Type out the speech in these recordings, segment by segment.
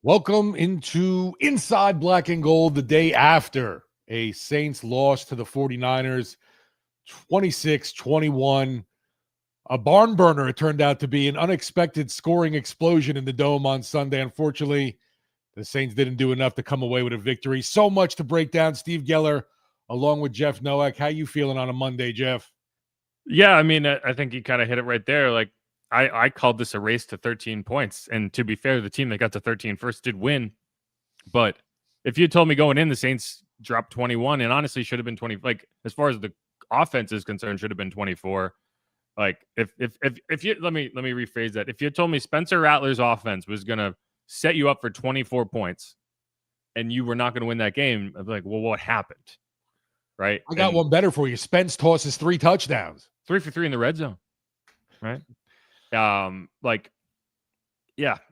Welcome into Inside Black and Gold the day after a Saints loss to the 49ers, 26-21. A barn burner, it turned out to be an unexpected scoring explosion in the Dome on Sunday. Unfortunately, the Saints didn't do enough to come away with a victory. So much to break down. Steve Geller, along with Jeff Nowak. How you feeling on a Monday, Jeff? Yeah, I mean, I think you kind of hit it right there. Like, I called this a race to 13 points. And to be fair, the team that got to 13 first did win. But if you had told me going in, the Saints dropped 21 and honestly should have been 20. Like, as far as the offense is concerned, should have been 24. Like, if you let me rephrase that. If you had told me Spencer Rattler's offense was gonna set you up for 24 points and you were not going to win that game, I'd be like, well, what happened? Right. I got one better for you. Spence tosses 3 touchdowns. 3 for 3 in the red zone. Right. Yeah,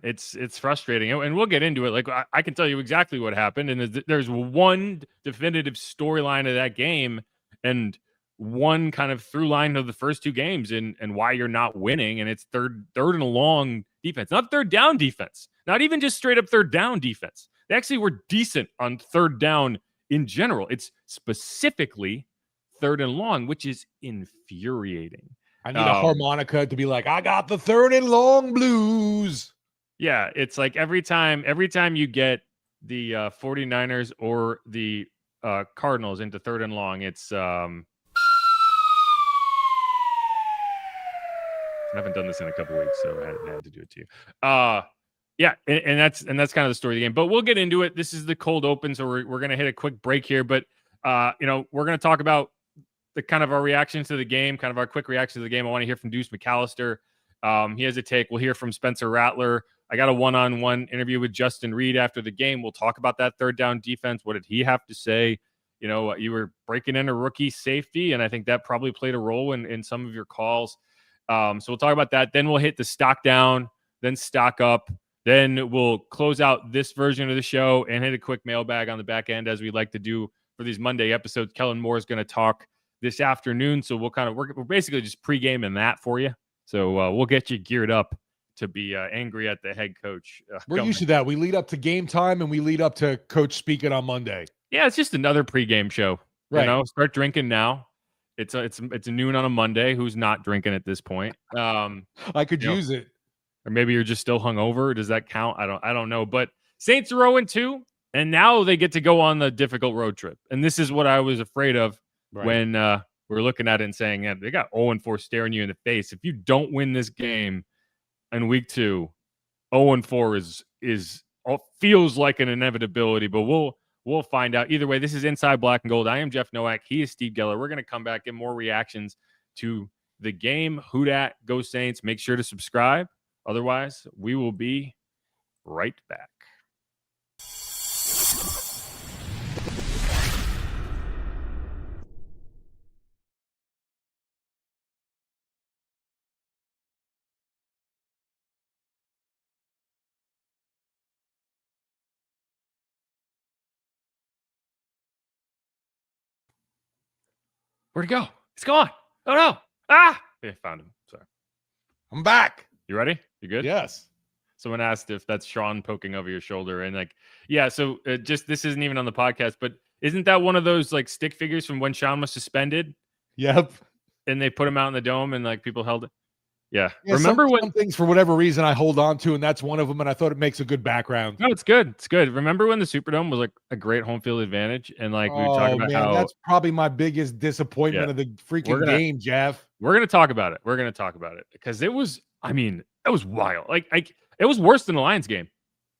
it's frustrating, and we'll get into it. Like, I can tell you exactly what happened, and there's one definitive storyline of that game, and one kind of through line of the first 2 games, and why you're not winning, and it's third and long defense, not third down defense, not even just straight up third down defense. They actually were decent on third down in general. It's specifically third and long, which is infuriating. I need a harmonica to be like, I got the third and long blues. Yeah, it's like every time you get the 49ers or the Cardinals into third and long, it's I haven't done this in a couple weeks, so I had to do it to you. Yeah, and that's kind of the story of the game. But we'll get into it. This is the cold open, so we're gonna hit a quick break here. But we're gonna talk about the kind of our reactions to the game, kind of our quick reaction to the game. I want to hear from Deuce McAllister. He has a take. We'll hear from Spencer Rattler. I got a one-on-one interview with Justin Reed after the game. We'll talk about that third down defense. What did he have to say? You know, you were breaking in a rookie safety, and I think that probably played a role in some of your calls. So we'll talk about that. Then we'll hit the stock down, then stock up. Then we'll close out this version of the show and hit a quick mailbag on the back end, as we like to do for these Monday episodes. Kellen Moore is going to talk this afternoon, so we're basically just pre-gaming that for you. So we'll get you geared up to be angry at the head coach. We're used to that. We lead up to game time and we lead up to coach speaking on Monday. Yeah, it's just another pregame show. Right. You know, start drinking now. It's a noon on a Monday. Who's not drinking at this point? I could use it. Or maybe you're just still hungover. Does that count? I don't know. But Saints are 0-2, and now they get to go on the difficult road trip. And this is what I was afraid of when we're looking at it and saying, yeah, they got 0-4 staring you in the face. If you don't win this game in week 2, 0-4 is feels like an inevitability, but we'll find out. Either way, this is Inside Black and Gold. I am Jeff Nowak. He is Steve Geller. We're going to come back, get more reactions to the game. Who dat? Go Saints. Make sure to subscribe. Otherwise, we will be right back. Where'd he go? He's gone. Oh, no. Ah! Yeah, found him. Sorry. I'm back. You ready? You good? Yes. Someone asked if that's Sean poking over your shoulder. And yeah, so just this isn't even on the podcast, but isn't that one of those like stick figures from when Sean was suspended? Yep. And they put him out in the dome and like people held it. Yeah. Remember some things for whatever reason I hold on to, and that's one of them. And I thought it makes a good background. No, it's good. It's good. Remember when the Superdome was like a great home field advantage, and like we were talking about how that's probably my biggest disappointment of the freaking game, Jeff. We're gonna talk about it. We're gonna talk about it because it was. I mean, it was wild. Like it was worse than the Lions game.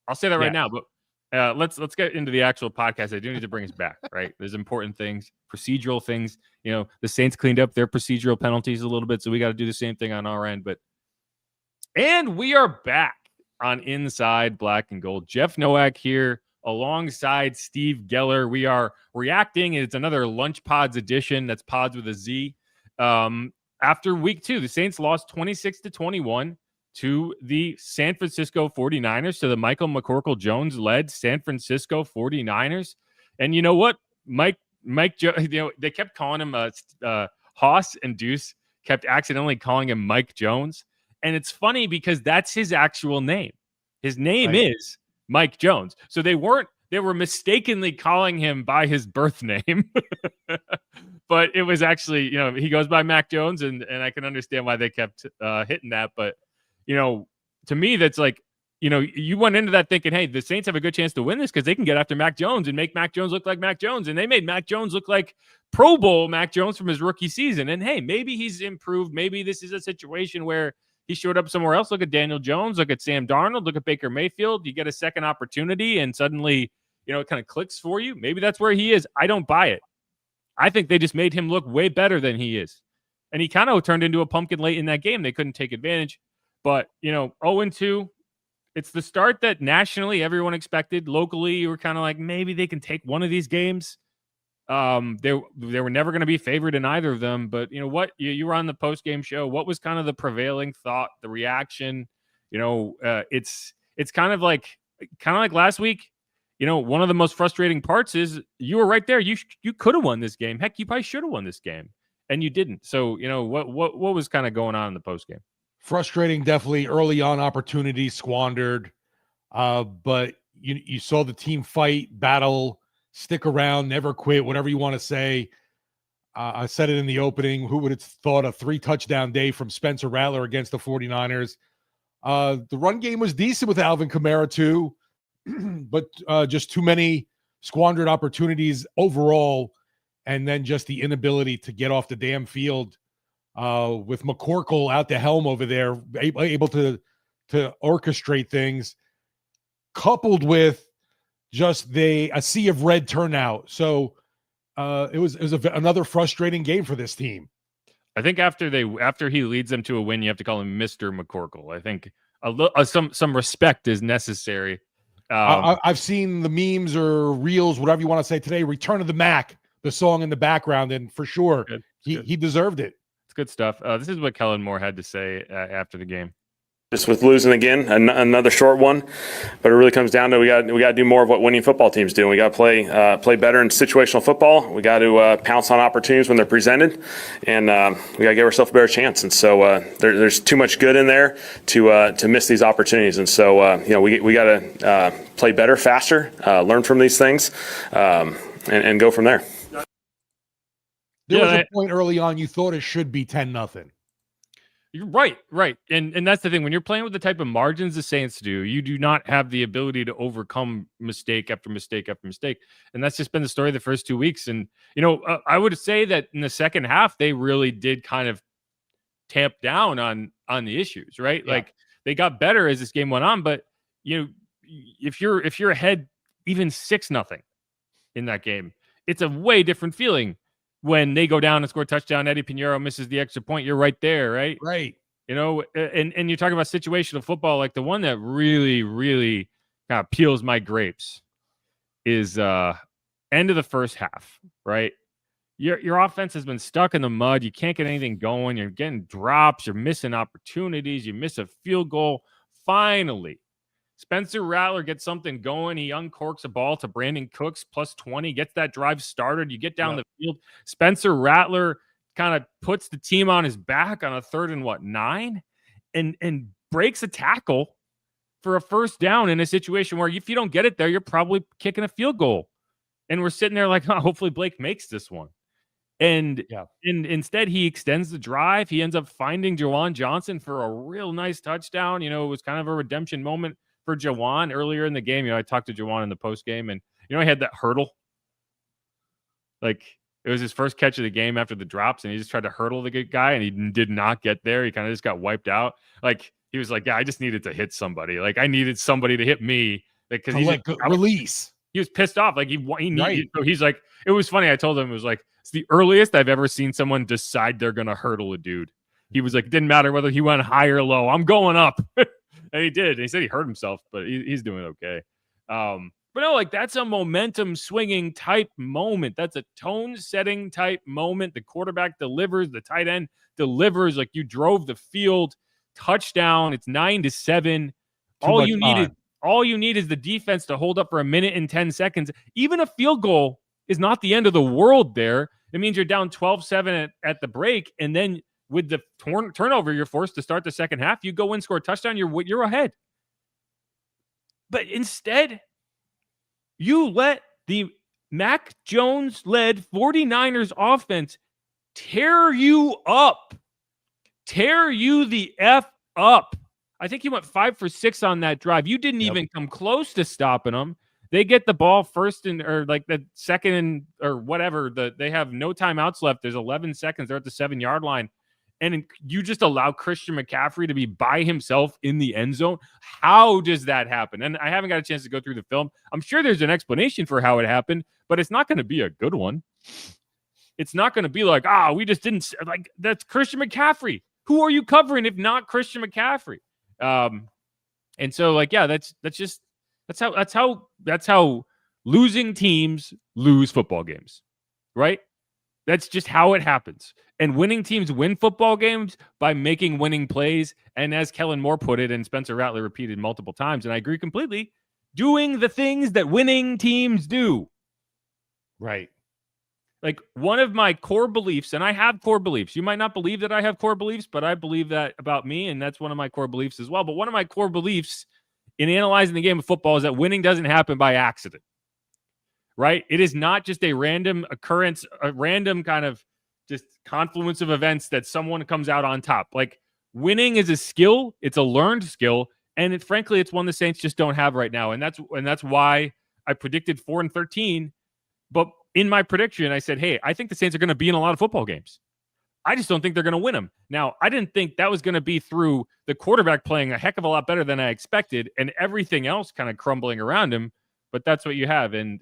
I'll say that right now. But let's get into the actual podcast. I do need to bring us back. Right? There's important things, procedural things. You know, the Saints cleaned up their procedural penalties a little bit, so we got to do the same thing on our end. And we are back on Inside Black and Gold. Jeff Nowak here alongside Steve Geller. We are reacting. It's another Lunch Pods edition. That's Pods with a Z. After week 2, the Saints lost 26-21 to the San Francisco 49ers, to the Michael McCorkle-Jones-led San Francisco 49ers. And you know what? Mike, they kept calling him Haas, and Deuce kept accidentally calling him Mike Jones. And it's funny because that's his actual name. His name is Mike Jones. So they were mistakenly calling him by his birth name. But it was actually, he goes by Mac Jones, and I can understand why they kept hitting that. But, to me, that's like, you went into that thinking, hey, the Saints have a good chance to win this because they can get after Mac Jones and make Mac Jones look like Mac Jones. And they made Mac Jones look like Pro Bowl Mac Jones from his rookie season. And, hey, maybe he's improved. Maybe this is a situation where he showed up somewhere else. Look at Daniel Jones. Look at Sam Darnold. Look at Baker Mayfield. You get a second opportunity, and suddenly, it kind of clicks for you. Maybe that's where he is. I don't buy it. I think they just made him look way better than he is. And he kind of turned into a pumpkin late in that game. They couldn't take advantage. But, 0-2, it's the start that nationally everyone expected. Locally, you were kind of like, maybe they can take one of these games. They were never going to be favored in either of them. But, what? You were on the post-game show. What was kind of the prevailing thought, the reaction? It's kind of like last week. One of the most frustrating parts is you were right there. You could have won this game. Heck, you probably should have won this game, and you didn't. So, what was kind of going on in the post game? Frustrating, definitely. Early on, opportunities squandered. But you saw the team fight, battle, stick around, never quit, whatever you want to say. I said it in the opening. Who would have thought a 3-touchdown day from Spencer Rattler against the 49ers? The run game was decent with Alvin Kamara, too. But just too many squandered opportunities overall, and then just the inability to get off the damn field with McCorkle out the helm over there, able to orchestrate things, coupled with just a sea of red turnout. So it was another frustrating game for this team. I think after he leads them to a win, you have to call him Mr. McCorkle. I think some respect is necessary. I've seen the memes or reels, whatever you want to say today, Return of the Mac, the song in the background, and for sure, he deserved it. It's good stuff. This is what Kellen Moore had to say after the game. Just with losing again, another short one, but it really comes down to we got to do more of what winning football teams do. We got to play better in situational football. We got to pounce on opportunities when they're presented, and we got to give ourselves a better chance. And so there's too much good in there to miss these opportunities. And so we got to play better, faster, learn from these things, and go from there. There was a point early on you thought it should be 10-0. You're right. And that's the thing. When you're playing with the type of margins the Saints do, you do not have the ability to overcome mistake after mistake after mistake. And that's just been the story of the first 2 weeks. And, I would say that in the second half, they really did kind of tamp down on the issues, right? Yeah. Like they got better as this game went on. But, if you're ahead even 6-0 in that game, it's a way different feeling. When they go down and score a touchdown, Eddie Pinheiro misses the extra point. You're right there, right? Right. And you're talking about situational football. Like the one that really, really kind of peels my grapes is end of the first half, right? Your offense has been stuck in the mud. You can't get anything going. You're getting drops. You're missing opportunities. You miss a field goal. Finally, Spencer Rattler gets something going. He uncorks a ball to Brandon Cooks, +20, gets that drive started. You get down the field. Spencer Rattler kind of puts the team on his back on a 3rd and 9 and breaks a tackle for a first down in a situation where if you don't get it there, you're probably kicking a field goal. And we're sitting there like, hopefully Blake makes this one. And instead, he extends the drive. He ends up finding Jawan Johnson for a real nice touchdown. It was kind of a redemption moment for Jawan earlier in the game. I talked to Jawan in the post game, and he had that hurdle. Like it was his first catch of the game after the drops, and he just tried to hurdle the good guy, and he did not get there. He kind of just got wiped out. Like he was like, "Yeah, I just needed to hit somebody. Like I needed somebody to hit me because release." He was pissed off. Like he needed. Right. So he's like, it was funny. I told him it was like it's the earliest I've ever seen someone decide they're gonna hurdle a dude. He was like, it didn't matter whether he went high or low. I'm going up. And he did. And he said he hurt himself, but he's doing okay. But no, like that's a momentum swinging type moment. That's a tone setting type moment. The quarterback delivers, the tight end delivers. Like you drove the field, touchdown. It's 9-7. All you need is the defense to hold up for 1 minute and 10 seconds. Even a field goal is not the end of the world there. It means you're down 12-7 at the break, and then with the turnover you're forced to start the second half, you go in, score a touchdown, you're ahead. But instead, you let the Mac Jones-led 49ers offense tear you up. Tear you the F up. I think he went 5 for 6 on that drive. You didn't even come close to stopping them. They get the ball first or like the second and or whatever. They have no timeouts left. There's 11 seconds. They're at the 7-yard line. And you just allow Christian McCaffrey to be by himself in the end zone. How does that happen? And I haven't got a chance to go through the film. I'm sure there's an explanation for how it happened, but it's not going to be a good one. It's not going to be like, we just didn't like that's Christian McCaffrey. Who are you covering if not Christian McCaffrey? And so like, yeah, that's how losing teams lose football games, right? That's just how it happens. And winning teams win football games by making winning plays. And as Kellen Moore put it, and Spencer Rattler repeated multiple times, and I agree completely, doing the things that winning teams do. Right. Like one of my core beliefs, and I have core beliefs. You might not believe that I have core beliefs, but I believe that about me, and that's one of my core beliefs as well. But one of my core beliefs in analyzing the game of football is that winning doesn't happen by accident, right? It is not just a random occurrence, a random kind of just confluence of events that someone comes out on top. Like winning is a skill. It's a learned skill. And frankly, it's one the Saints just don't have right now. And that's why I predicted 4-13. But in my prediction, I said, hey, I think the Saints are going to be in a lot of football games. I just don't think they're going to win them. Now, I didn't think that was going to be through the quarterback playing a heck of a lot better than I expected and everything else kind of crumbling around him. But that's what you have. And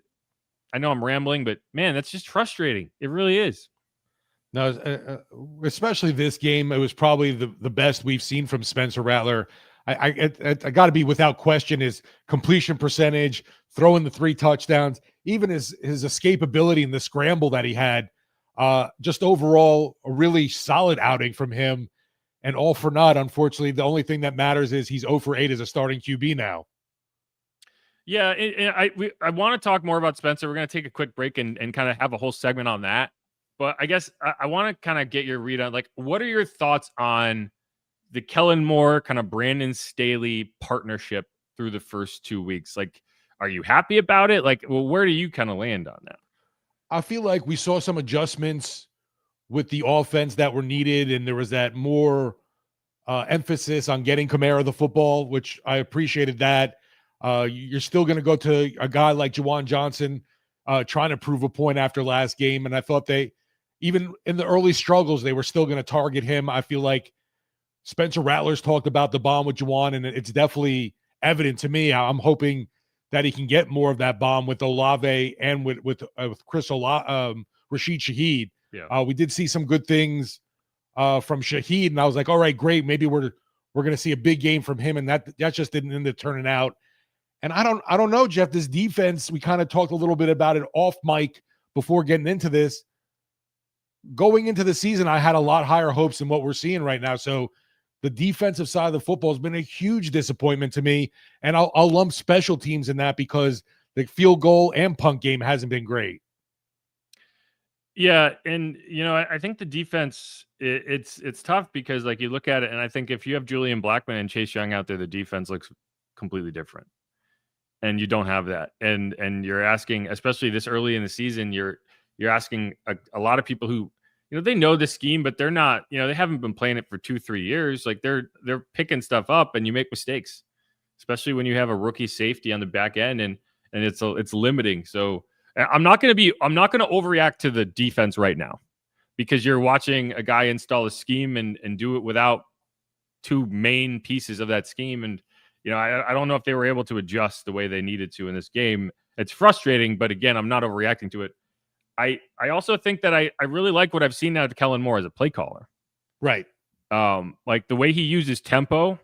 I know I'm rambling, but man, that's just frustrating. It really is. No, especially this game, it was probably the best we've seen from Spencer Rattler. I got to be without question his completion percentage, throwing the 3 touchdowns, even his escapability in the scramble that he had. Just overall, a really solid outing from him. And all for naught, unfortunately, the only thing that matters is he's 0 for 8 as a starting QB now. Yeah, and I want to talk more about Spencer. We're going to take a quick break and kind of have a whole segment on that. But I guess I want to kind of get your read on, like, what are your thoughts on the Kellen Moore, kind of Brandon Staley partnership through the first 2 weeks? Like, are you happy about it? Like, well, where do you kind of land on that? I feel like we saw some adjustments with the offense that were needed, and there was that more emphasis on getting Kamara the football, which I appreciated that. You're still going to go to a guy like Juwan Johnson trying to prove a point after last game, and I thought even in the early struggles, they were still going to target him. I feel like Spencer Rattler's talked about the bomb with Juwan, and it's definitely evident to me. I'm hoping that he can get more of that bomb with Olave and with Rashid Shaheed. Yeah. We did see some good things from Shaheed, and I was like, all right, great. Maybe we're going to see a big game from him, and that just didn't end up turning out. And I don't know, Jeff, this defense, we kind of talked a little bit about it off mic before getting into this. Going into the season, I had a lot higher hopes than what we're seeing right now. So the defensive side of the football has been a huge disappointment to me. And I'll lump special teams in that because the field goal and punt game hasn't been great. Yeah. And, I think the defense, it's tough because, like, you look at it, and I think if you have Julian Blackmon and Chase Young out there, the defense looks completely different. And you don't have that. And you're asking, especially this early in the season, you're asking a lot of people who, they know the scheme, but they're not, they haven't been playing it for 2-3 years. Like they're picking stuff up, and you make mistakes, especially when you have a rookie safety on the back end, and it's limiting. So I'm not going to overreact to the defense right now, because you're watching a guy install a scheme and do it without 2 main pieces of that scheme. And, I don't know if they were able to adjust the way they needed to in this game. It's frustrating, but again, I'm not overreacting to it. I also think that I really like what I've seen out of Kellen Moore as a play caller. Right. Like the way he uses tempo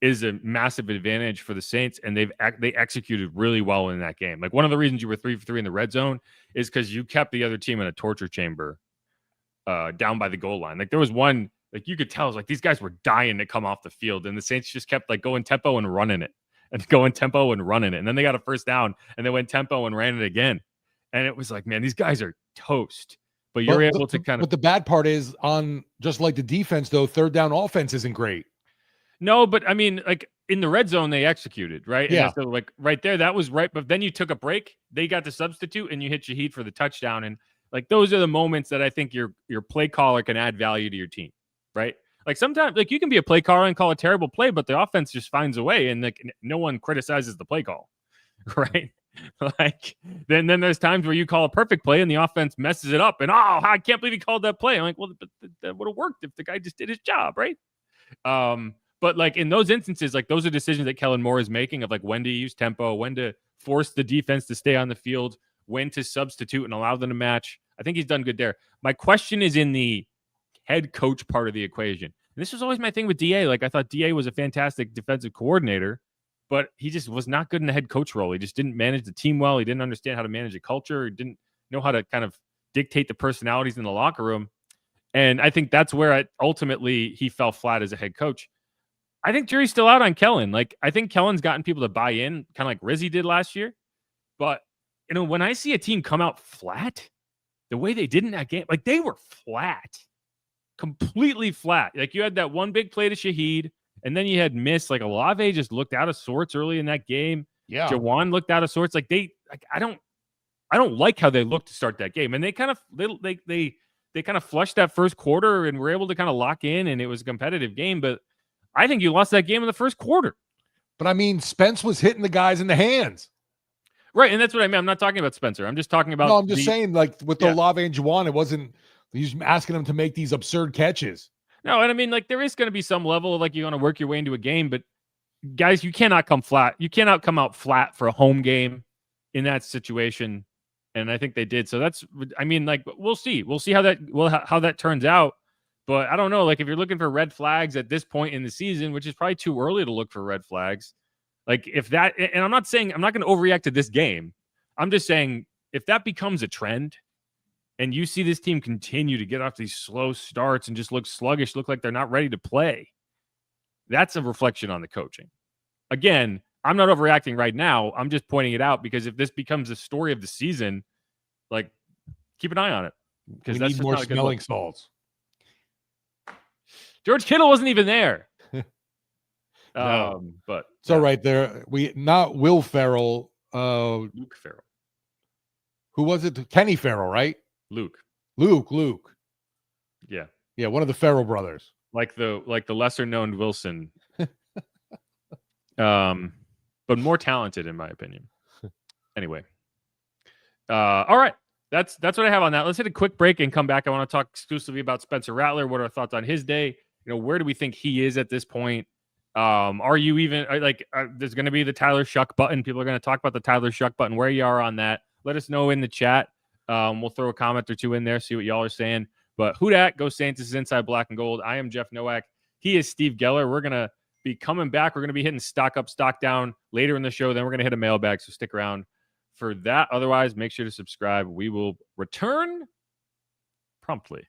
is a massive advantage for the Saints, and they executed really well in that game. Like one of the reasons you were 3 for 3 in the red zone is because you kept the other team in a torture chamber down by the goal line. Like there was one, like you could tell, it was like these guys were dying to come off the field, and the Saints just kept like going tempo and running it, and going tempo and running it. And then they got a first down, and they went tempo and ran it again. And it was like, man, these guys are toast. But you're able to kind of. But the bad part is, on just like the defense, though, third down offense isn't great. No, but I mean, like in the red zone, they executed, right? Yeah. And so like right there, that was right. But then you took a break. They got the substitute and you hit Shaheed for the touchdown. And like, those are the moments that I think your play caller can add value to your team, right? Like sometimes like you can be a play caller and call a terrible play, but the offense just finds a way and like no one criticizes the play call, right? Like then there's times where you call a perfect play and the offense messes it up and I can't believe he called that play. I'm like, well, that would have worked if the guy just did his job, right? But like in those instances, like those are decisions that Kellen Moore is making of like when to use tempo, when to force the defense to stay on the field, when to substitute and allow them to match. I think he's done good there. My question is in the head coach part of the equation. And this was always my thing with DA. Like I thought DA was a fantastic defensive coordinator, but he just was not good in the head coach role. He just didn't manage the team well. He didn't understand how to manage a culture. He didn't know how to kind of dictate the personalities in the locker room. And I think that's where ultimately he fell flat as a head coach. I think jury's still out on Kellen. Like, I think Kellen's gotten people to buy in, kind of like Rizzy did last year. But, you know, when I see a team come out flat, the way they did in that game, like they were flat, completely flat. Like you had that one big play to Shaheed, and then you had missed. Like Olave just looked out of sorts early in that game. Yeah. Jawan looked out of sorts. Like I don't like how they looked to start that game. And they kind of they kind of flushed that first quarter and were able to kind of lock in, and it was a competitive game. But I think you lost that game in the first quarter. But I mean, Spence was hitting the guys in the hands. Right, and that's what I mean. I'm not talking about Spencer. I'm just talking about. No, I'm just saying, like with the Olave and Juwan, it wasn't. He's asking them to make these absurd catches. No, and I mean, like there is going to be some level of like you're going to work your way into a game, but guys, you cannot come flat. You cannot come out flat for a home game in that situation, and I think they did. So that's. I mean, like we'll see. We'll see how that turns out. But I don't know. Like if you're looking for red flags at this point in the season, which is probably too early to look for red flags. Like if that, and I'm not saying I'm not going to overreact to this game. I'm just saying if that becomes a trend and you see this team continue to get off these slow starts and just look sluggish, look like they're not ready to play, that's a reflection on the coaching. Again, I'm not overreacting right now. I'm just pointing it out because if this becomes a story of the season, like keep an eye on it. Because we need more smelling salts. George Kittle wasn't even there. No. But so right there, not Will Ferrell, Luke Ferrell. Who was it? Kenny Ferrell, right? Luke. Yeah. Yeah, one of the Ferrell brothers. Like the lesser known Wilson. But more talented in my opinion. Anyway. All right. That's what I have on that. Let's hit a quick break and come back. I want to talk exclusively about Spencer Rattler. What are our thoughts on his day? You know, where do we think he is at this point? Are you even there's going to be the Tyler Shuck button. People are going to talk about the Tyler Shuck button, where you are on that. Let us know in the chat. We'll throw a comment or two in there, see what y'all are saying. But who dat? Go Saints. This is Inside Black and Gold. I am Jeff Nowak. He is Steve Geller. We're going to be coming back. We're going to be hitting stock up, stock down later in the show. Then we're going to hit a mailbag. So stick around for that. Otherwise, make sure to subscribe. We will return promptly.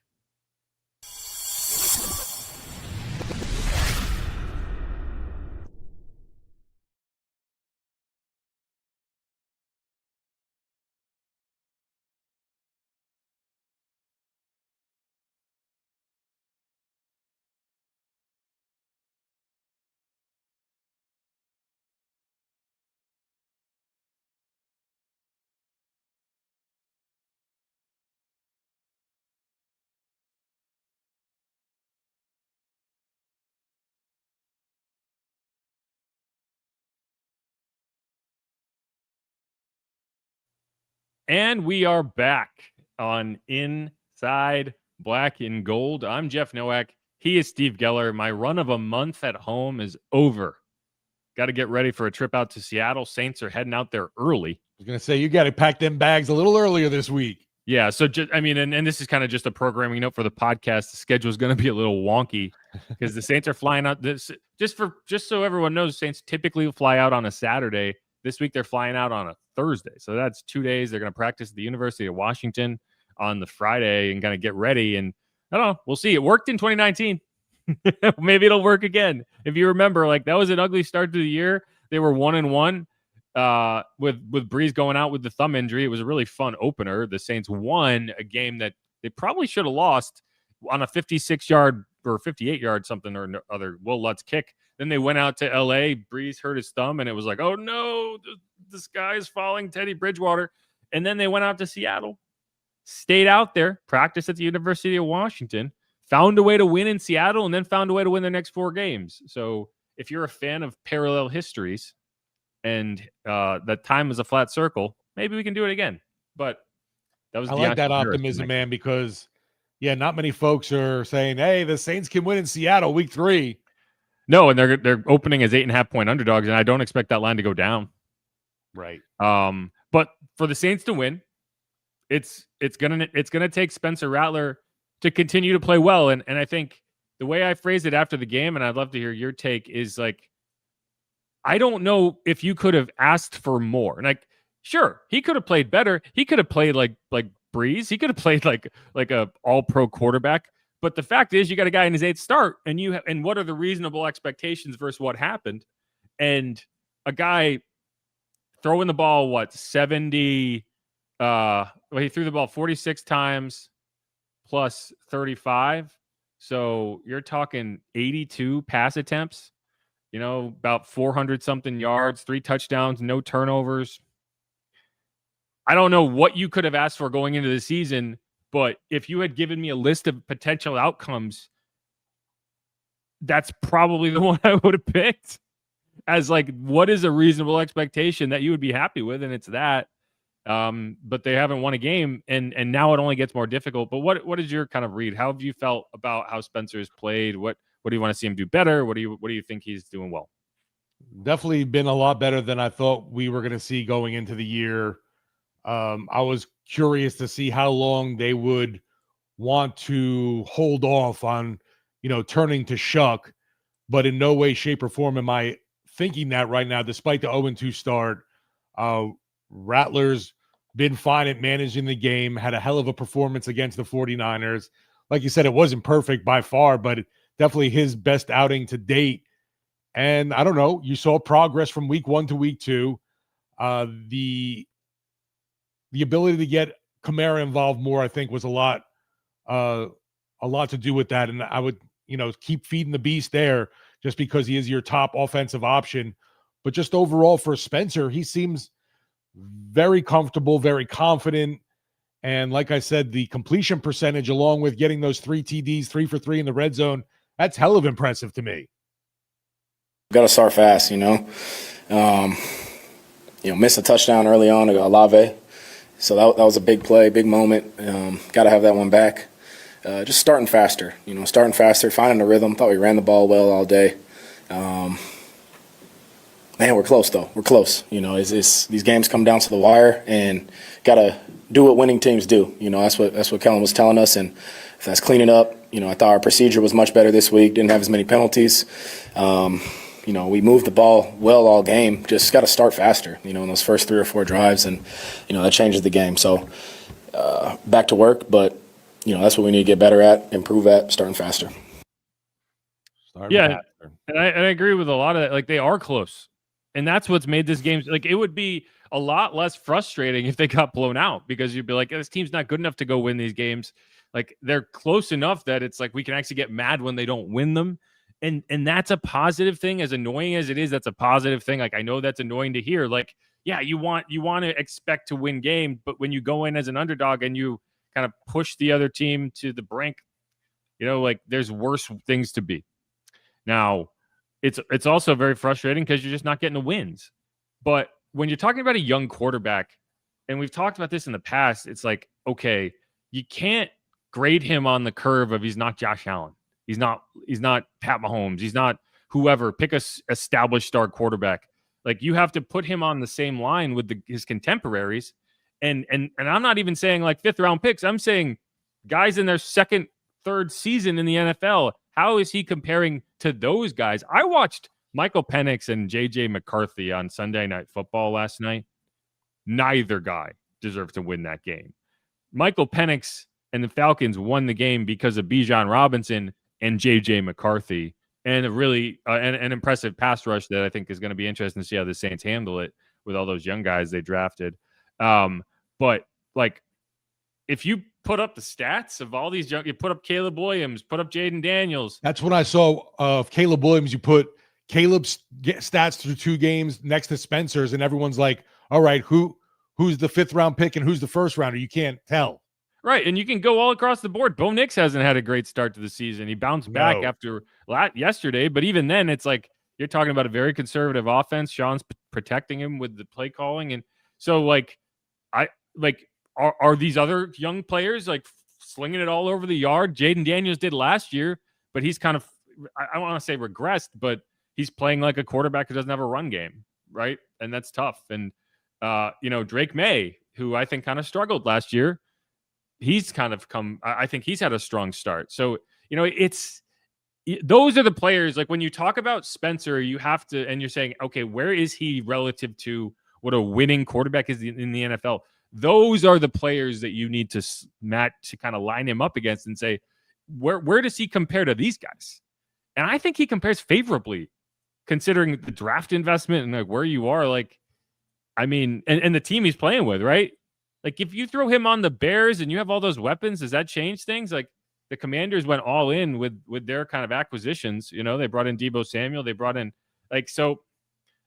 And we are back on Inside Black and Gold. I'm Jeff Nowak. He is Steve Geller. My run of a month at home is over. Got to get ready for a trip out to Seattle. Saints are heading out there early. I was going to say, you got to pack them bags a little earlier this week. Yeah, so and this is kind of just a programming note for the podcast. The schedule is going to be a little wonky because the Saints are flying out. Just so everyone knows, Saints typically fly out on a Saturday. This week they're flying out on a Thursday. So that's 2 days. They're going to practice at the University of Washington on the Friday and kind of get ready. And I don't know. We'll see. It worked in 2019. Maybe it'll work again. If you remember, like that was an ugly start to the year. They were 1-1 with Breeze going out with the thumb injury. It was a really fun opener. The Saints won a game that they probably should have lost on a 56-yard or 58-yard something or other Will Lutz kick Then they went out to LA. Breeze hurt his thumb, and it was like, oh no, the sky is falling, Teddy Bridgewater. And then they went out to Seattle, stayed out there, practiced at the University of Washington, found a way to win in Seattle, and then found a way to win their next 4 games. So if you're a fan of parallel histories and that time is a flat circle, maybe we can do it again. But that was I like that optimism, man, because not many folks are saying, hey, the Saints can win in Seattle week 3. No, and they're opening as 8.5-point underdogs, and I don't expect that line to go down. Right. But for the Saints to win, it's gonna take Spencer Rattler to continue to play well. And I think the way I phrased it after the game, and I'd love to hear your take, is like, I don't know if you could have asked for more. And like, sure, he could have played better. He could have played like Breeze. He could have played like a all-pro quarterback. But the fact is, you got a guy in his 8th start, and what are the reasonable expectations versus what happened? And a guy throwing the ball, 70? He threw the ball 46 times plus 35. So you're talking 82 pass attempts, about 400 something yards, 3 touchdowns, no turnovers. I don't know what you could have asked for going into the season, but if you had given me a list of potential outcomes, that's probably the one I would have picked as like, what is a reasonable expectation that you would be happy with? And it's that. But they haven't won a game, and now it only gets more difficult. But what is your kind of read? How have you felt about how Spencer has played? What do you want to see him do better? What do you think he's doing well? Definitely been a lot better than I thought we were going to see going into the year. I was curious to see how long they would want to hold off on, turning to Shuck, but in no way, shape, or form am I thinking that right now, despite the 0-2 start. Rattler's been fine at managing the game, had a hell of a performance against the 49ers. Like you said, it wasn't perfect by far, but definitely his best outing to date. And I don't know, you saw progress from week 1 to week 2. The ability to get Kamara involved more, I think, was a lot to do with that. And I would, keep feeding the beast there just because he is your top offensive option. But just overall for Spencer, he seems very comfortable, very confident. And like I said, the completion percentage, along with getting those 3 TDs, 3 for 3 in the red zone, that's hell of impressive to me. Got to start fast, missed a touchdown early on to Olave. So that was a big play, big moment. Got to have that one back. Just starting faster, finding the rhythm. Thought we ran the ball well all day. Man, we're close, though. We're close. These games come down to the wire, and got to do what winning teams do. That's what Kellen was telling us, and if that's cleaning up, I thought our procedure was much better this week. Didn't have as many penalties. We moved the ball well all game. Just got to start faster, in those first 3 or 4 drives, and, that changes the game. So back to work, but, that's what we need to get better at, improve at, starting faster. And I agree with a lot of that. Like, they are close. And that's what's made this game. Like, it would be a lot less frustrating if they got blown out, because you'd be like, this team's not good enough to go win these games. Like, they're close enough that it's like we can actually get mad when they don't win them. And that's a positive thing. As annoying as it is, that's a positive thing. Like, I know that's annoying to hear. Like, yeah, you want to expect to win games, but when you go in as an underdog and you kind of push the other team to the brink, like, there's worse things to be. Now, it's also very frustrating because you're just not getting the wins. But when you're talking about a young quarterback, and we've talked about this in the past, it's like, okay, you can't grade him on the curve of he's not Josh Allen. He's not Pat Mahomes. He's not whoever. Pick a established star quarterback. Like, you have to put him on the same line with his contemporaries. And I'm not even saying like 5th round picks. I'm saying guys in their 2nd, 3rd season in the NFL. How is he comparing to those guys? I watched Michael Penix and J.J. McCarthy on Sunday Night Football last night. Neither guy deserved to win that game. Michael Penix and the Falcons won the game because of Bijan Robinson and J.J. McCarthy, and a really an impressive pass rush that I think is going to be interesting to see how the Saints handle it with all those young guys they drafted. But like, if you put up the stats of all these young, you put up Caleb Williams, put up Jaden Daniels. That's when I saw of Caleb Williams. You put Caleb's stats through 2 games next to Spencer's, and everyone's like, all right, who's the 5th round pick and who's the 1st rounder? You can't tell. Right, and you can go all across the board. Bo Nix hasn't had a great start to the season. He bounced back after yesterday, but even then, it's like you're talking about a very conservative offense. Sean's protecting him with the play calling, and so like are these other young players like slinging it all over the yard? Jaden Daniels did last year, but he's kind of, I don't want to say regressed, but he's playing like a quarterback who doesn't have a run game, right? And that's tough. And Drake May, who I think kind of struggled last year, he's kind of I think he's had a strong start. So, those are the players, like when you talk about Spencer, you have to, and you're saying, okay, where is he relative to what a winning quarterback is in the NFL? Those are the players that you need to kind of line him up against and say, where does he compare to these guys? And I think he compares favorably considering the draft investment and like where you are. Like, I mean, and the team he's playing with, right? Like if you throw him on the Bears and you have all those weapons, does that change things? Like the Commanders went all in with their kind of acquisitions. They brought in Deebo Samuel. They brought in so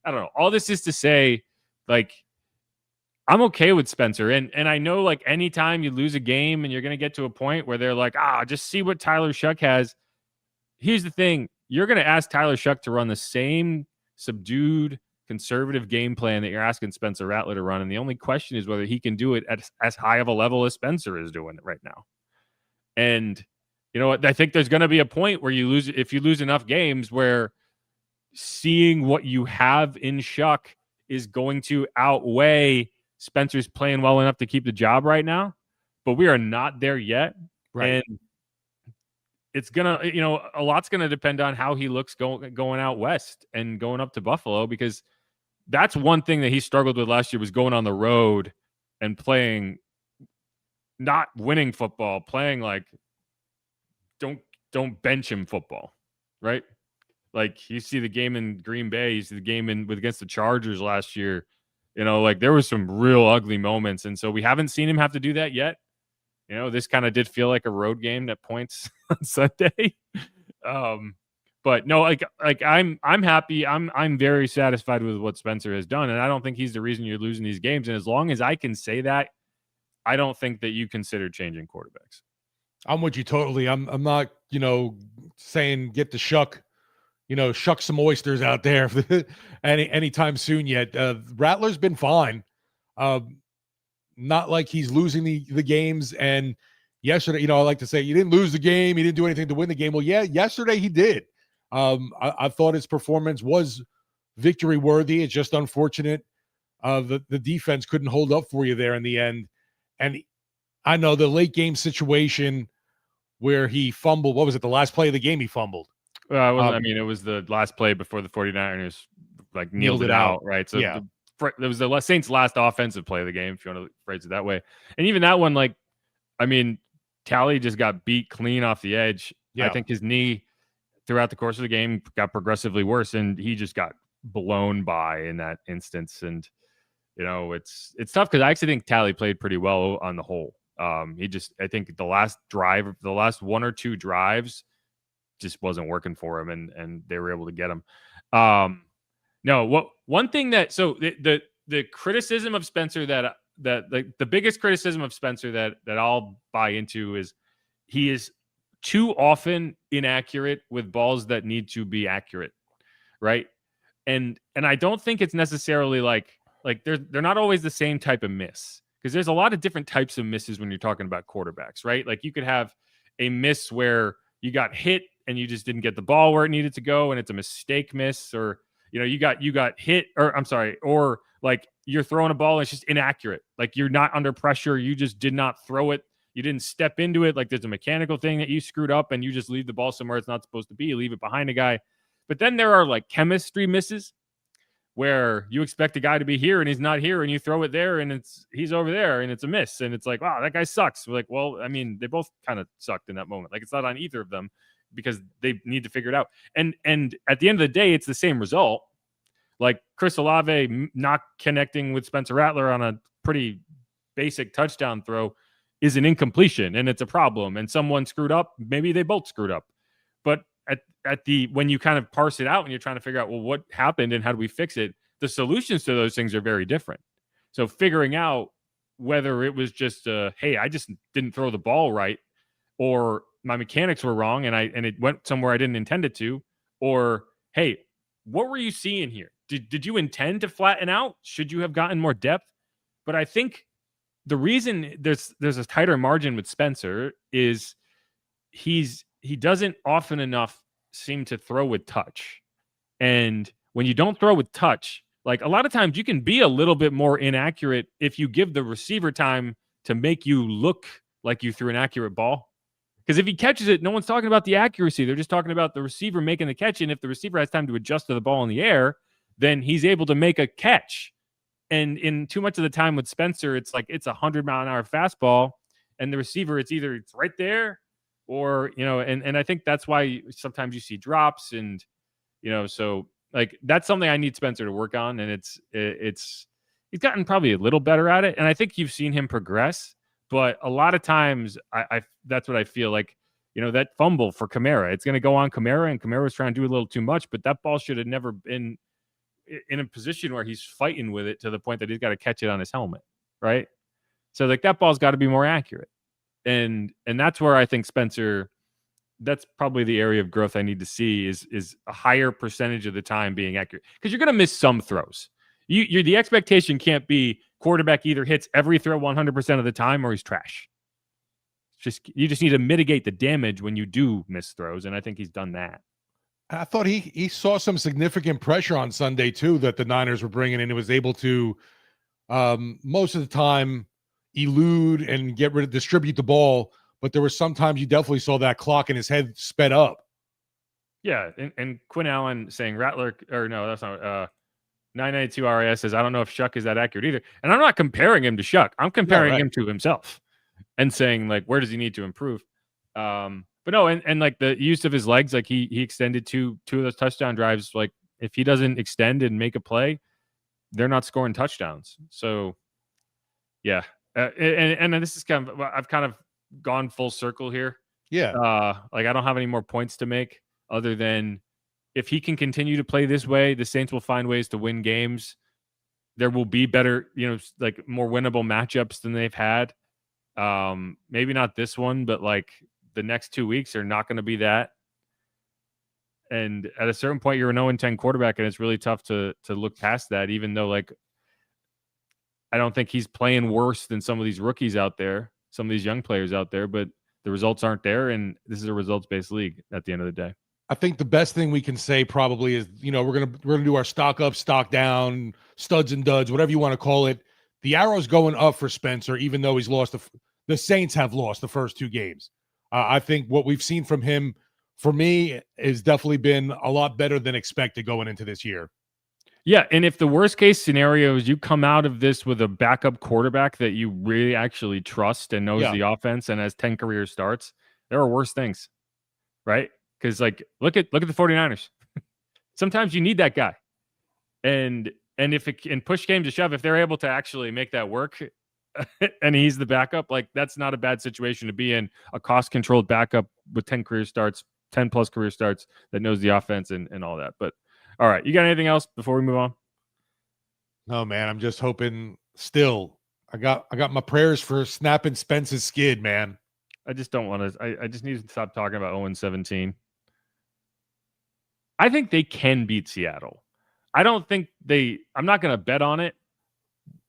I don't know. All this is to say, like, I'm okay with Spencer. And I know like anytime you lose a game and you're going to get to a point where they're like, just see what Tyler Shuck has. Here's the thing. You're going to ask Tyler Shuck to run the same subdued, conservative game plan that you're asking Spencer Rattler to run. And the only question is whether he can do it at as high of a level as Spencer is doing it right now. And you know what? I think there's going to be a point where if you lose enough games where seeing what you have in Shuck is going to outweigh Spencer's playing well enough to keep the job right now, but we are not there yet. Right. And it's gonna, a lot's gonna depend on how he looks going out west and going up to Buffalo, because that's one thing that he struggled with last year was going on the road and playing, not winning football, playing like don't bench him football, right? Like you see the game in Green Bay, you see the game against the Chargers last year. Like there was some real ugly moments. And so we haven't seen him have to do that yet. This kind of did feel like a road game at points on Sunday. But no, like I'm happy. I'm very satisfied with what Spencer has done. And I don't think he's the reason you're losing these games. And as long as I can say that, I don't think that you consider changing quarterbacks. I'm with you totally. I'm not, saying get the Shuck, shuck some oysters out there anytime soon yet. Rattler's been fine. Not like he's losing the games. And yesterday, I like to say, you didn't lose the game. He didn't do anything to win the game. Well, yeah, yesterday he did. I thought his performance was victory worthy. It's just unfortunate. The defense couldn't hold up for you there in the end. And I know the late game situation where he fumbled. What was it? The last play of the game he fumbled. It was the last play before the 49ers like kneeled it out, right? So yeah. It was the Saints' last offensive play of the game, if you want to phrase it that way. And even that one, Talley just got beat clean off the edge. Yeah. I think his knee throughout the course of the game got progressively worse, and he just got blown by in that instance. And, it's tough because I actually think Talley played pretty well on the whole. I think the last one or two drives just wasn't working for him, and they were able to get him. One thing that, so the criticism of Spencer the biggest criticism of Spencer that I'll buy into is he is too often inaccurate with balls that need to be accurate. Right. And I don't think it's necessarily like they're not always the same type of miss, because there's a lot of different types of misses when you're talking about quarterbacks, right? Like you could have a miss where you got hit and you just didn't get the ball where it needed to go, and it's a mistake miss, or you got hit, or like you're throwing a ball and it's just inaccurate. Like you're not under pressure, you just did not throw it, you didn't step into it. Like there's a mechanical thing that you screwed up and you just leave the ball somewhere it's not supposed to be, you leave it behind a guy. But then there are like chemistry misses where you expect a guy to be here and he's not here, and you throw it there and he's over there and it's a miss, and it's like, wow, that guy sucks. We're like, well, I mean, they both kind of sucked in that moment. Like it's not on either of them, because they need to figure it out. And at the end of the day, it's the same result. Like Chris Olave not connecting with Spencer Rattler on a pretty basic touchdown throw is an incompletion, and it's a problem. And someone screwed up. Maybe they both screwed up. But at the when you kind of parse it out and you're trying to figure out, well, what happened and how do we fix it? The solutions to those things are very different. So figuring out whether it was just hey, I just didn't throw the ball right, or my mechanics were wrong and it went somewhere I didn't intend it to, or hey, what were you seeing here? Did you intend to flatten out? Should you have gotten more depth? But I think the reason there's a tighter margin with Spencer is he doesn't often enough seem to throw with touch. And when you don't throw with touch, like a lot of times you can be a little bit more inaccurate if you give the receiver time to make you look like you threw an accurate ball. Because if he catches it, no one's talking about the accuracy. They're just talking about the receiver making the catch. And if the receiver has time to adjust to the ball in the air, then he's able to make a catch. And in too much of the time with Spencer, it's like it's 100-mile-an-hour fastball, and the receiver, it's right there, or and I think that's why sometimes you see drops, and so like that's something I need Spencer to work on, and he's gotten probably a little better at it, and I think you've seen him progress, but a lot of times I that's what I feel like. That fumble for Kamara, it's going to go on Kamara, and Kamara's trying to do a little too much, but that ball should have never been in a position where he's fighting with it to the point that he's got to catch it on his helmet, right? So like that ball's got to be more accurate, and that's where I think Spencer, that's probably the area of growth I need to see is a higher percentage of the time being accurate, because you're going to miss some throws. The expectation can't be quarterback either hits every throw 100% of the time or he's trash. You just need to mitigate the damage when you do miss throws, and I think he's done that. I thought he saw some significant pressure on Sunday too that the Niners were bringing in. He was able to most of the time elude and distribute the ball, but there were sometimes you definitely saw that clock in his head sped up. Yeah, and Quinn Allen saying Rattler, or no, that's not 992 RIS says, I don't know if Shuck is that accurate either. And I'm not comparing him to Shuck. I'm comparing him to himself and saying, like, where does he need to improve? But no, and like the use of his legs, like he extended two of those touchdown drives. Like if he doesn't extend and make a play, they're not scoring touchdowns. So yeah, and this is I've kind of gone full circle here. Yeah, like I don't have any more points to make other than if he can continue to play this way, the Saints will find ways to win games. There will be better, like more winnable matchups than they've had. Maybe not this one, but like the next 2 weeks are not going to be that. And at a certain point, you're an 0-10 quarterback, and it's really tough to look past that, even though, like, I don't think he's playing worse than some of these rookies out there, some of these young players out there, but the results aren't there, and this is a results-based league at the end of the day. I think the best thing we can say probably is, we're gonna do our stock up, stock down, studs and duds, whatever you want to call it. The arrow's going up for Spencer, even though he's lost. The Saints have lost the first two games. I think what we've seen from him, for me, has definitely been a lot better than expected going into this year. Yeah, and if the worst case scenario is you come out of this with a backup quarterback that you really actually trust and knows the offense and has 10 career starts, there are worse things, right? Because like look at the 49ers. Sometimes you need that guy, and if it can push game to shove, if they're able to actually make that work, and he's the backup, like that's not a bad situation to be in. A cost-controlled backup with 10 career starts, 10 plus career starts, that knows the offense and all that. But all right, you got anything else before we move on? No, man, I'm just hoping still. I got my prayers for snapping Spence's skid, man. I just don't want to. I just need to stop talking about 0-17. I think they can beat Seattle. I don't think I'm not going to bet on it.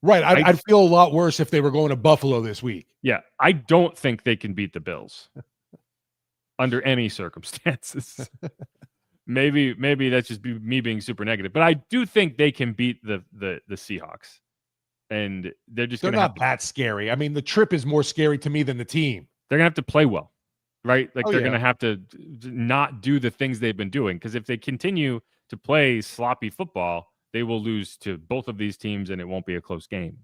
Right. I'd feel a lot worse if they were going to Buffalo this week. Yeah. I don't think they can beat the Bills under any circumstances. Maybe that's just me being super negative, but I do think they can beat the Seahawks, and they're not that scary. I mean, the trip is more scary to me than the team. They're gonna have to play well, right? Like they're gonna have to not do the things they've been doing, because if they continue to play sloppy football, they will lose to both of these teams, and it won't be a close game.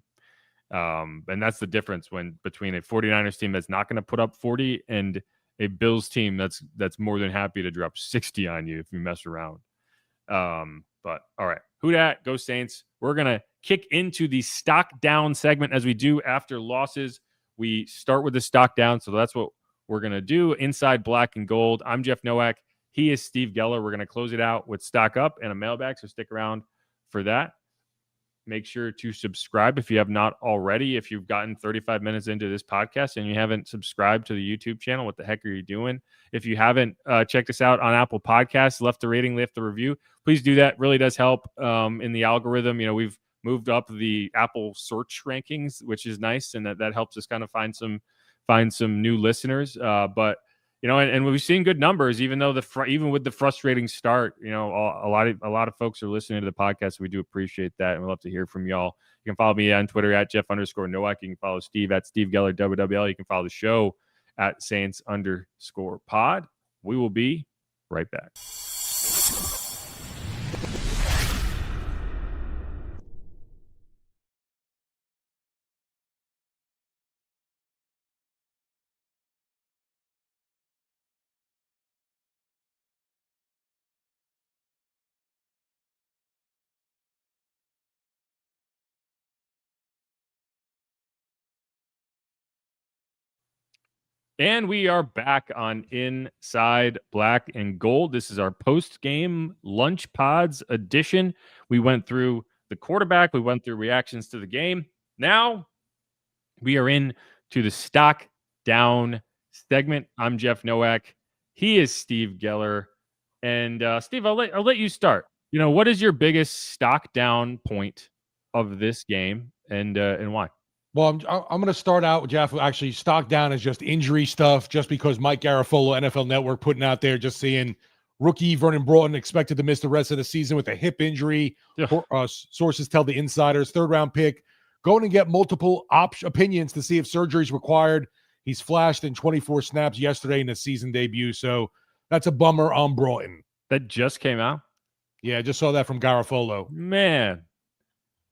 And that's the difference between a 49ers team that's not going to put up 40 and a Bills team that's more than happy to drop 60 on you if you mess around. But all right, who dat? Go Saints. We're going to kick into the stock down segment as we do after losses. We start with the stock down, so that's what we're going to do. Inside Black and Gold. I'm Jeff Nowak. He is Steve Geller. We're going to close it out with Stock Up and a mailbag, so stick around for that. Make sure to subscribe if you have not already. If you've gotten 35 minutes into this podcast and you haven't subscribed to the YouTube channel, what the heck are you doing? If you haven't checked us out on Apple Podcasts, left a rating, left a review, please do that. Really does help in the algorithm. We've moved up the Apple search rankings, which is nice, and that helps us kind of find some new listeners. But and we've seen good numbers, even though even with the frustrating start, a lot of folks are listening to the podcast. So we do appreciate that, and we'd love to hear from y'all. You can follow me on Twitter at Jeff_Nowak. You can follow Steve at Steve Geller WWL. You can follow the show at Saints_pod. We will be right back. And we are back on Inside Black and Gold. This is our post-game lunch pods edition. We went through the quarterback. We went through reactions to the game. Now we are in to the stock down segment. I'm Jeff Nowak. He is Steve Geller. And Steve, I'll let you start. What is your biggest stock down point of this game, and why? Well, I'm going to start out with Jeff. Actually, stock down is just injury stuff, just because Mike Garafolo, NFL Network, putting out there, just seeing rookie Vernon Broughton expected to miss the rest of the season with a hip injury. Sources tell the insiders, third-round pick, going to get multiple opinions to see if surgery is required. He's flashed in 24 snaps yesterday in his season debut, so that's a bummer on Broughton. That just came out? Yeah, I just saw that from Garafolo. Man,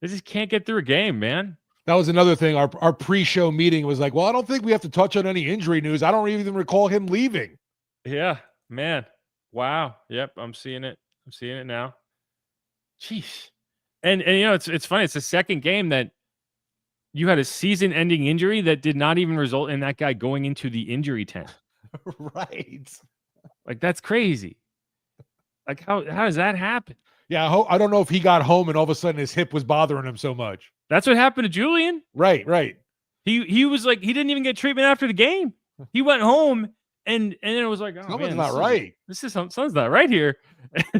they just can't get through a game, man. That was another thing. Our pre-show meeting was like, well, I don't think we have to touch on any injury news. I don't even recall him leaving. Yeah, man. Wow. Yep, I'm seeing it. I'm seeing it now. Jeez. And it's funny. It's the second game that you had a season-ending injury that did not even result in that guy going into the injury tent. Right. Like, that's crazy. Like, how does that happen? Yeah, I don't know if he got home and all of a sudden his hip was bothering him so much. That's what happened to Julian. Right. He was like, he didn't even get treatment after the game. He went home and then it was like, oh, something's man, not right. Something's not right here.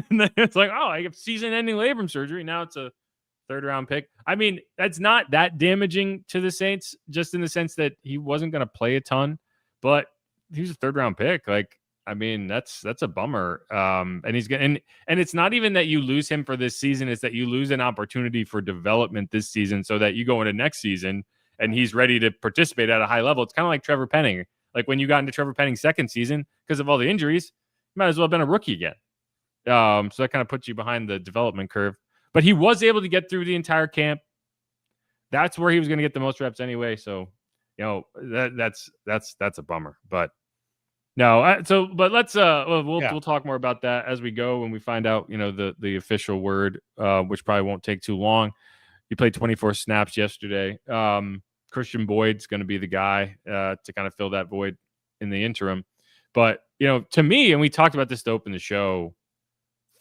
And then it's like, oh, I have season-ending labrum surgery. Now it's a third-round pick. I mean, that's not that damaging to the Saints, just in the sense that he wasn't going to play a ton, but he was a third-round pick. Like, I mean, that's a bummer. And he's going and it's not even that you lose him for this season, it's that you lose an opportunity for development this season so that you go into next season and he's ready to participate at a high level. It's kind of like Trevor Penning. Like when you got into Trevor Penning's second season, because of all the injuries, you might as well have been a rookie again. So that kind of puts you behind the development curve. But he was able to get through the entire camp. That's where he was going to get the most reps anyway. So, that's a bummer. But no, but let's we'll talk more about that as we go when we find out, the official word, which probably won't take too long. He played 24 snaps yesterday. Christian Boyd's going to be the guy to kind of fill that void in the interim. But, to me, and we talked about this to open the show,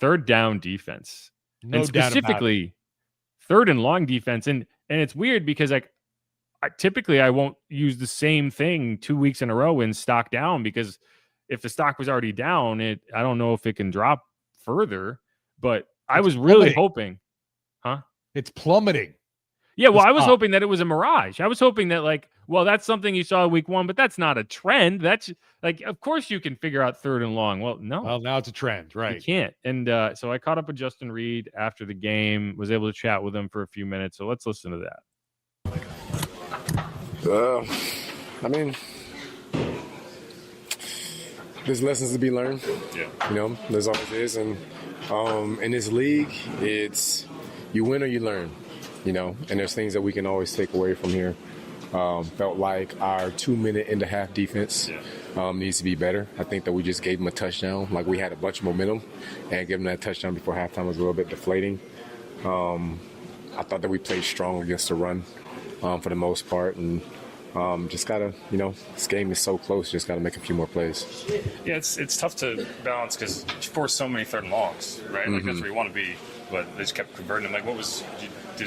third down defense. No and specifically third and long defense. And it's weird because typically I won't use the same thing 2 weeks in a row in stock down, because if the stock was already down, I don't know if it can drop further, but I was really hoping, it's plummeting. Yeah. Well, I was hoping that it was a mirage. I was hoping that that's something you saw week one, but that's not a trend. That's of course you can figure out third and long. Well, no. Well, now it's a trend, right? You can't. And so I caught up with Justin Reed after the game, was able to chat with him for a few minutes. So let's listen to that. I mean, there's lessons to be learned. Yeah. There's always is. And in this league, it's you win or you learn, and there's things that we can always take away from here. Felt like our 2 minute and a half defense needs to be better. I think that we just gave them a touchdown. Like, we had a bunch of momentum, and giving that touchdown before halftime was a little bit deflating. I thought that we played strong against the run for the most part, and just gotta, this game is so close. Just gotta make a few more plays. Yeah, it's tough to balance because you force so many third and longs, right? Like that's where you want to be, but they just kept converting them. Like, is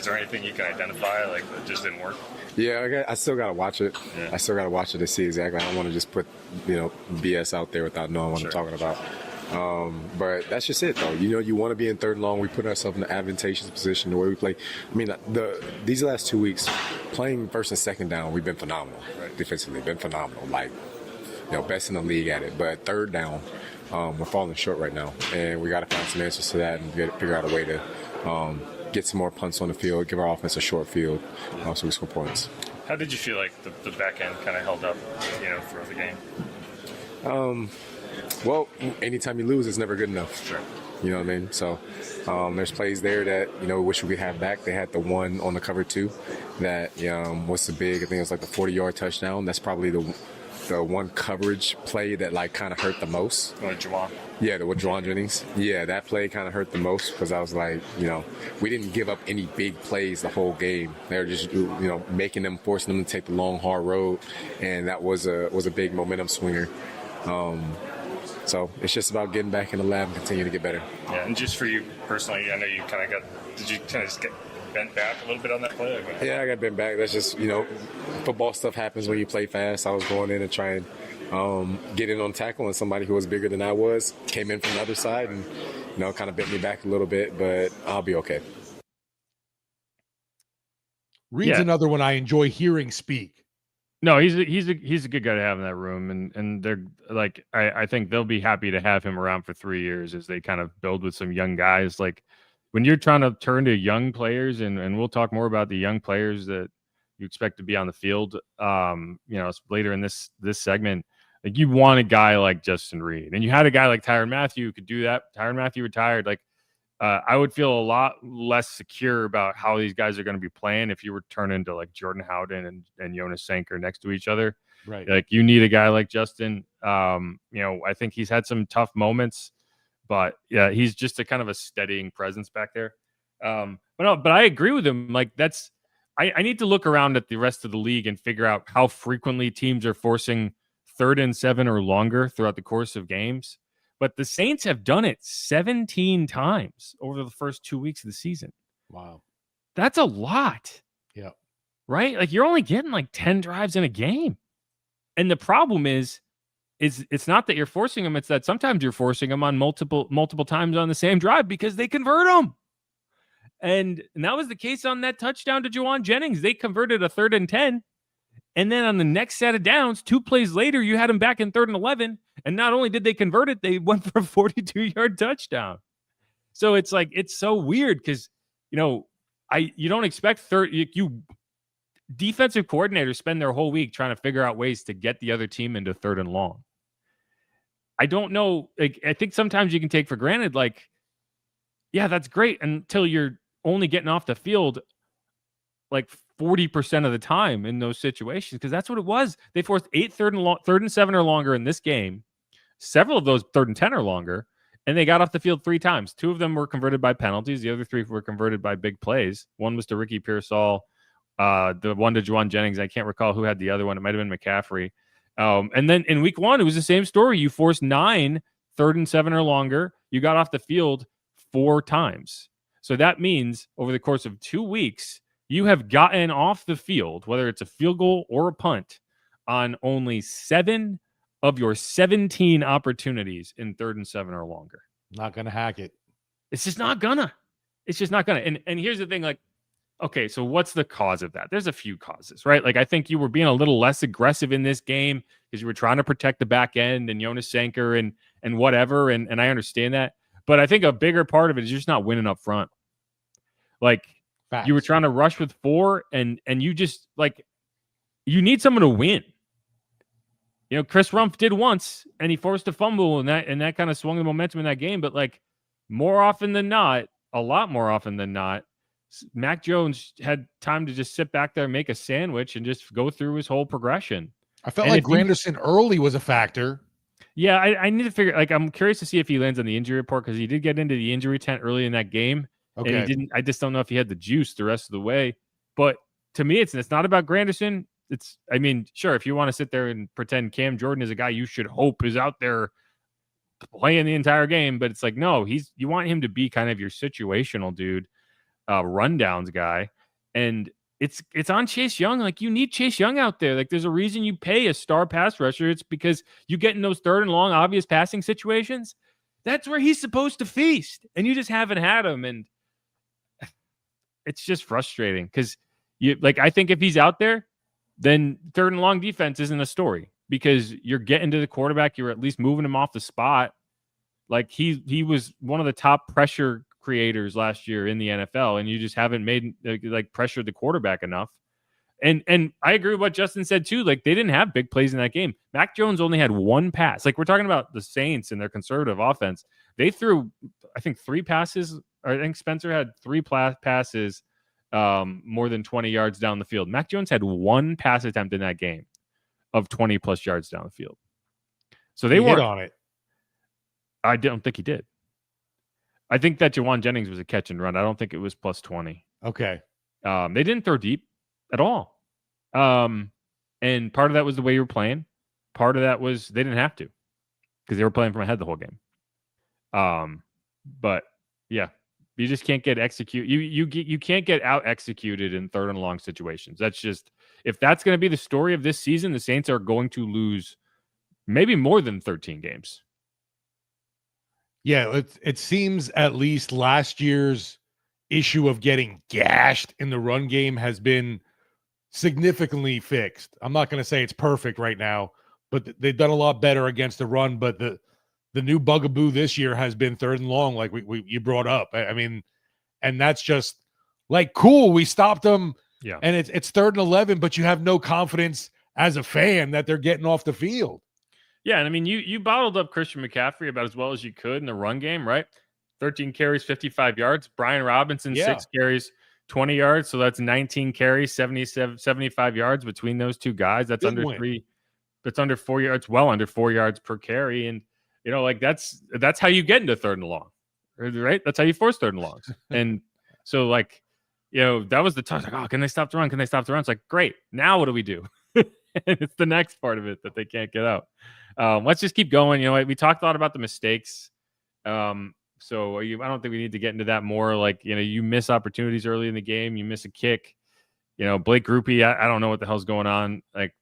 there anything you can identify like that just didn't work? Yeah, I still gotta watch it. Yeah. I still gotta watch it to see exactly. I don't want to just put BS out there without knowing what I'm talking about. But that's just it, though. You want to be in third and long. We put ourselves in an advantageous position the way we play. I mean, these last 2 weeks, playing first and second down, we've been phenomenal. Right. Defensively, been phenomenal. Like, best in the league at it. But third down, we're falling short right now, and we got to find some answers to that and figure out a way to get some more punts on the field, give our offense a short field, so we score points. How did you feel like the back end kind of held up, throughout the game? Well, anytime you lose, it's never good enough. Sure. You know what I mean? So there's plays there that, we wish we could have back. They had the one on the cover 2 that was the big, I think it was like the 40-yard touchdown. That's probably the one coverage play that like kind of hurt the most. Juwan. Yeah, with Juwan Jennings. Yeah, that play kind of hurt the most because I was like, we didn't give up any big plays the whole game. They were just, making them, forcing them to take the long, hard road, and that was a big momentum swinger. So it's just about getting back in the lab and continue to get better. Yeah, and just for you personally, I know you kind of did you kind of just get bent back a little bit on that play? Yeah, I got bent back. That's just, football stuff happens when you play fast. I was going in and trying get in on tackle, and somebody who was bigger than I was came in from the other side and, kind of bent me back a little bit, but I'll be okay. Reed's another one I enjoy hearing speak. No, he's a good guy to have in that room, and they're like I think they'll be happy to have him around for 3 years as they kind of build with some young guys. Like when you're trying to turn to young players, and we'll talk more about the young players that you expect to be on the field, later in this segment. Like you want a guy like Justin Reed, and you had a guy like Tyrann Mathieu who could do that. Tyrann Mathieu retired. Like I would feel a lot less secure about how these guys are going to be playing if you were turning into like Jordan Howden and Jonas Sanker next to each other. Right. Like you need a guy like Justin. I think he's had some tough moments, but yeah, he's just a kind of a steadying presence back there. But I agree with him. Like I need to look around at the rest of the league and figure out how frequently teams are forcing 3rd and 7 or longer throughout the course of games. But the Saints have done it 17 times over the first 2 weeks of the season. Wow. That's a lot. Yeah. Right? Like you're only getting like 10 drives in a game. And the problem is it's not that you're forcing them. It's that sometimes you're forcing them on multiple times on the same drive because they convert them. And that was the case on that touchdown to Juwan Jennings. They converted a 3rd and 10. And then on the next set of downs, 2 plays later, you had them back in 3rd and 11. And not only did they convert it, they went for a 42-yard touchdown. So it's like, it's so weird because, you don't expect defensive coordinators spend their whole week trying to figure out ways to get the other team into 3rd and long. I don't know. Like, I think sometimes you can take for granted, like, yeah, that's great until you're only getting off the field like 40% of the time in those situations, because that's what it was. They forced 8 3rd and 7 or longer in this game. Several of those 3rd and 10 or longer, and they got off the field 3 times. 2 of them were converted by penalties. The other 3 were converted by big plays. One was to Ricky Pearsall, the one to Juwan Jennings. I can't recall who had the other one. It might have been McCaffrey. And then in week 1, it was the same story. You forced 9 3rd and 7 or longer. You got off the field 4 times. So that means over the course of 2 weeks, you have gotten off the field, whether it's a field goal or a punt, on only 7 of your 17 opportunities in 3rd and 7 or longer. Not going to hack it. It's just not gonna. It's just not gonna. And here's the thing, like, okay, so what's the cause of that? There's a few causes, right? Like, I think you were being a little less aggressive in this game because you were trying to protect the back end and Jonas Sanker and whatever, and I understand that. But I think a bigger part of it is you're just not winning up front. Like, Facts. You were trying to rush with 4, and you just, like, you need someone to win. Chris Rumpf did once, and he forced a fumble, and that kind of swung the momentum in that game. But, like, more often than not, a lot more often than not, Mac Jones had time to just sit back there, make a sandwich, and just go through his whole progression. I felt like Granderson early was a factor. Yeah, I need to figure, like, I'm curious to see if he lands on the injury report, because he did get into the injury tent early in that game. Okay. And I just don't know if he had the juice the rest of the way. But to me, it's not about Granderson. I mean, sure, if you want to sit there and pretend Cam Jordan is a guy you should hope is out there playing the entire game, but it's like, no, you want him to be kind of your situational dude, rundowns guy. And it's on Chase Young. Like, you need Chase Young out there. Like, there's a reason you pay a star pass rusher. It's because you get in those third and long, obvious passing situations. That's where he's supposed to feast. And you just haven't had him. And it's just frustrating because I think if he's out there, then third and long defense isn't a story because you're getting to the quarterback. You're at least moving him off the spot. Like, he was one of the top pressure creators last year in the NFL, and you just haven't made pressured the quarterback enough. And I agree with what Justin said too. Like, they didn't have big plays in that game. Mac Jones only had one pass. Like, we're talking about the Saints and their conservative offense. They threw, I think, 3 passes. Or I think Spencer had 3 passes more than 20 yards down the field. Mac Jones had 1 pass attempt in that game of 20 plus yards down the field. So they weren't on it. I don't think he did. I think that Jawan Jennings was a catch and run. I don't think it was plus 20. Okay. They didn't throw deep at all. And part of that was the way you were playing. Part of that was they didn't have to because they were playing from ahead the whole game. But yeah, you just can't get you can't get out executed in third and long situations. That's just, if that's going to be the story of this season, the Saints are going to lose maybe more than 13 games. Yeah, it seems at least last year's issue of getting gashed in the run game has been significantly fixed. I'm not going to say it's perfect right now, but they've done a lot better against the run. But the new bugaboo this year has been third and long, like you brought up. I mean, and that's just like, cool, we stopped them. Yeah, and it's 3rd and 11, but you have no confidence as a fan that they're getting off the field. Yeah, and I mean, you bottled up Christian McCaffrey about as well as you could in the run game, right? 13 carries, 55 yards. Brian Robinson, 6 carries, 20 yards. So that's 19 carries, 75 yards between those two guys. That's under 4 yards, well under 4 yards per carry. And, like that's how you get into 3rd and long, right? That's how you force 3rd and longs. And so, like, that was the time. Like, oh, can they stop the run? Can they stop the run? It's like, great. Now what do we do? And it's the next part of it that they can't get out. Let's just keep going. We talked a lot about the mistakes. So I don't think we need to get into that more. Like, you miss opportunities early in the game. You miss a kick. Blake Grupe, I don't know what the hell's going on. Like,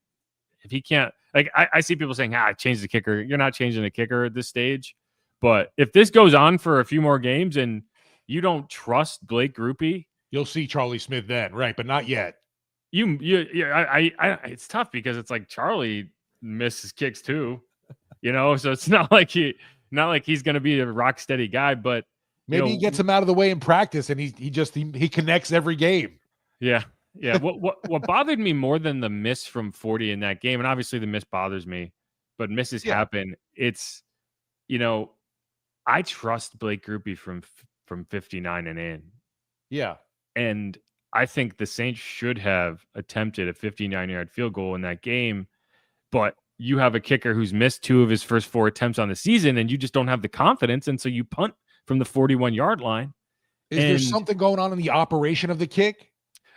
if he can't, like, I see people saying, change the kicker. You're not changing the kicker at this stage. But if this goes on for a few more games and you don't trust Blake Grupe, you'll see Charlie Smith then, right? But not yet. It's tough because it's like Charlie misses kicks too, so it's not like he's going to be a rock steady guy, but maybe he gets him out of the way in practice and he connects every game. Yeah. What bothered me more than the miss from 40 in that game, and obviously the miss bothers me, but misses happen. It's, I trust Blake Grupe from 59 and in. Yeah. And I think the Saints should have attempted a 59-yard field goal in that game, but you have a kicker who's missed 2 of his first 4 attempts on the season, and you just don't have the confidence, and so you punt from the 41-yard line. Is there something going on in the operation of the kick?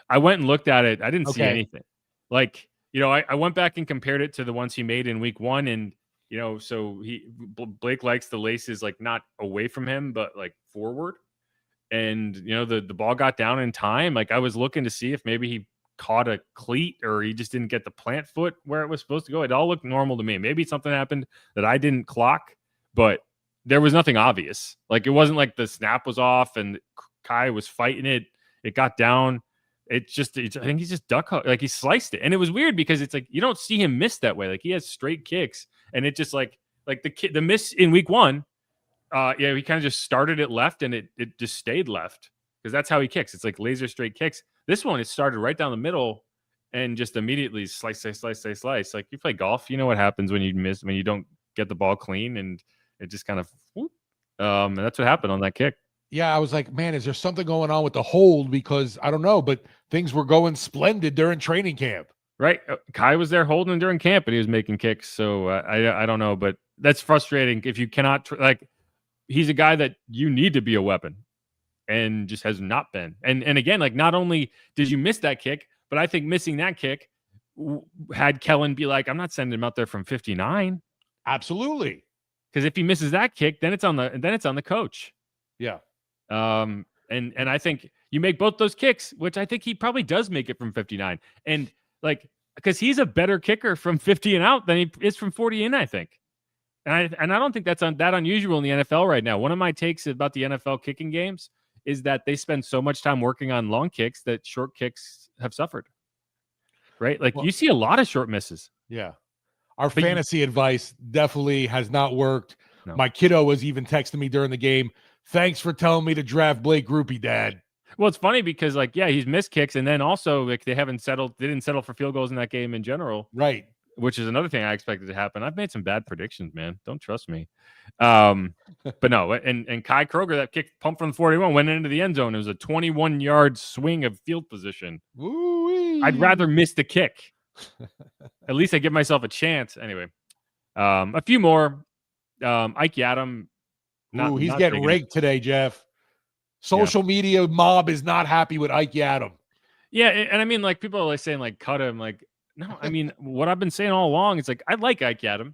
I went and looked at it. I didn't see anything. Like, I went back and compared it to the ones he made in week 1, and so Blake likes the laces like not away from him, but like forward. And, the ball got down in time. Like, I was looking to see if maybe he caught a cleat or he just didn't get the plant foot where it was supposed to go. It all looked normal to me. Maybe something happened that I didn't clock, but there was nothing obvious. Like, it wasn't like the snap was off and Kai was fighting it. It got down. I think he's just like he sliced it. And it was weird because it's like, you don't see him miss that way. Like, he has straight kicks, and it just like the miss in week 1. He kind of just started it left and it just stayed left because that's how he kicks. It's like laser straight kicks. This one, it started right down the middle and just immediately slice. Like, you play golf, you know what happens when you don't get the ball clean, and it just kind of, and that's what happened on that kick. Yeah, I was like, man, is there something going on with the hold? Because I don't know, but things were going splendid during training camp. Right. Kai was there holding during camp and he was making kicks. So I don't know, but that's frustrating if you cannot he's a guy that you need to be a weapon and just has not been. And again, like, not only did you miss that kick, but I think missing that kick had Kellen be like, I'm not sending him out there from 59. Absolutely. Because if he misses that kick, then it's on the coach. Yeah. And I think you make both those kicks, which I think he probably does make it from 59. And like, because he's a better kicker from 50 and out than he is from 40 in, I think. And I don't think that's that unusual in the NFL right now. One of my takes about the NFL kicking games is that they spend so much time working on long kicks that short kicks have suffered. Right? Like, you see a lot of short misses. Yeah. Our fantasy advice definitely has not worked. No. My kiddo was even texting me during the game. Thanks for telling me to draft Blake Groupie, Dad. Well, it's funny because, like, yeah, he's missed kicks, and then also like they didn't settle for field goals in that game in general. Right. Which is another thing I expected to happen. I've made some bad predictions, man. Don't trust me. But no, and Kai Kroger, that kick pump from the 41 went into the end zone. It was a 21-yard swing of field position. Woo-wee. I'd rather miss the kick. At least I give myself a chance. Anyway, a few more. Ike Yadam. He's getting raked today, Jeff. Social media mob is not happy with Ike Yadam. Yeah, and I mean, like, people are like saying, like, cut him. Like, no, I mean, what I've been saying all along is, like, I like Ike Yadam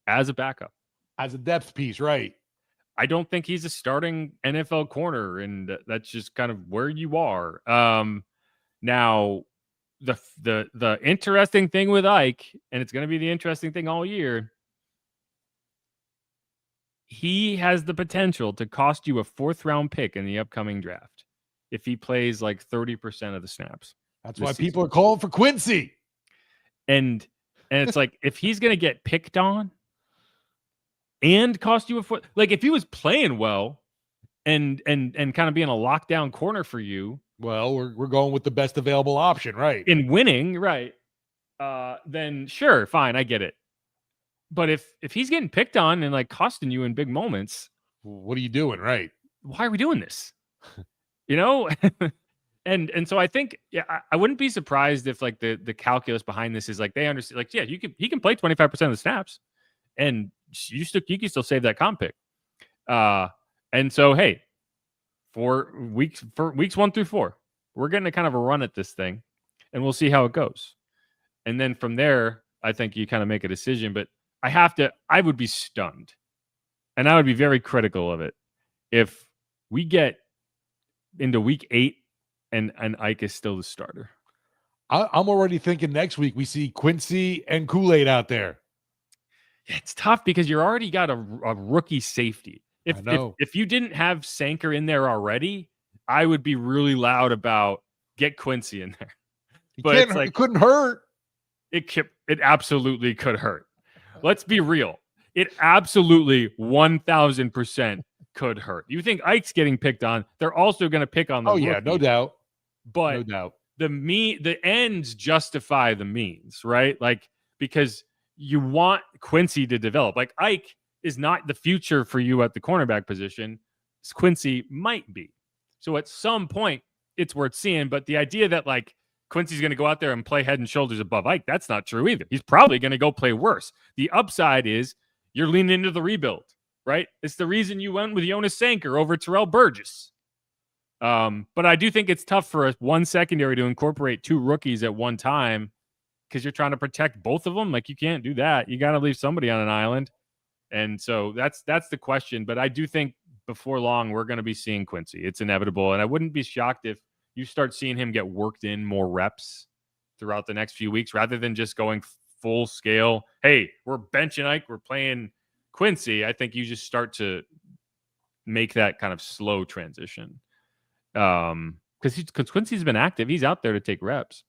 as a backup. As a depth piece, right. I don't think he's a starting NFL corner, and that's just kind of where you are. Now, the interesting thing with Ike, and it's going to be the interesting thing all year, he has the potential to cost you a 4th-round pick in the upcoming draft if he plays like 30% of the snaps. That's why people are calling for Quincy. And it's like, if he's going to get picked on and cost you a foot, like if he was playing well and kind of being a lockdown corner for you, well, we're going with the best available option, right? In winning, right? Then sure, fine, I get it. But if he's getting picked on and like costing you in big moments, what are you doing, right? Why are we doing this? You know? And so I think, yeah, I wouldn't be surprised if like the calculus behind this is like they understand, like, yeah, he can play 25% of the snaps, and you can still save that comp pick. And so hey, for weeks 1 through 4, we're getting a kind of a run at this thing, and we'll see how it goes. And then from there, I think you kind of make a decision. But I would be stunned, and I would be very critical of it if we get into week 8 and Ike is still the starter. I'm already thinking next week we see Quincy and Kool-Aid out there. It's tough because you already got a rookie safety. If you didn't have Sanker in there already, I would be really loud about get Quincy in there. But it's like, it couldn't hurt. It absolutely could hurt. Let's be real. It absolutely 1,000% could hurt. You think Ike's getting picked on? They're also going to pick on the rookie. Yeah, no doubt. But no doubt. The ends justify the means, right? Like, because you want Quincy to develop. Like, Ike is not the future for you at the cornerback position. Quincy might be. So at some point, it's worth seeing. But the idea that like Quincy's going to go out there and play head and shoulders above Ike, that's not true either. He's probably going to go play worse. The upside is you're leaning into the rebuild, right? It's the reason you went with Jonas Sanker over Terrell Burgess. But I do think it's tough for one secondary to incorporate 2 rookies at one time because you're trying to protect both of them. Like, you can't do that. You got to leave somebody on an island. And so that's the question. But I do think before long, we're going to be seeing Quincy. It's inevitable. And I wouldn't be shocked if you start seeing him get worked in more reps throughout the next few weeks rather than just going full scale. Hey, we're benching Ike, we're playing Quincy. I think you just start to make that kind of slow transition. Because Quincy's been active. He's out there to take reps.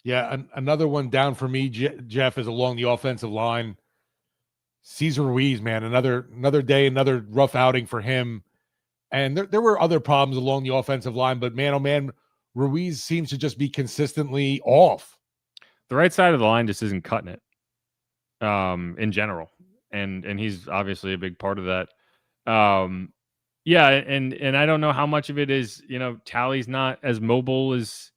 Yeah, another one down for me, Jeff, is along the offensive line. Cesar Ruiz, man, another day, another rough outing for him. And there were other problems along the offensive line, but man, oh man, Ruiz seems to just be consistently off. The right side of the line just isn't cutting it in general. And he's obviously a big part of that. Yeah, and I don't know how much of it is, Tally's not as mobile as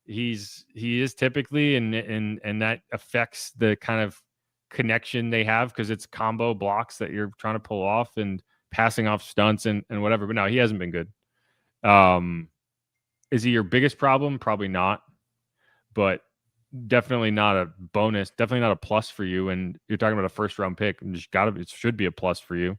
he is typically, and that affects the kind of connection they have because it's combo blocks that you're trying to pull off and passing off stunts and whatever. But no, he hasn't been good. Is he your biggest problem? Probably not. But definitely not a bonus, definitely not a plus for you. And you're talking about a first round pick, and it should be a plus for you.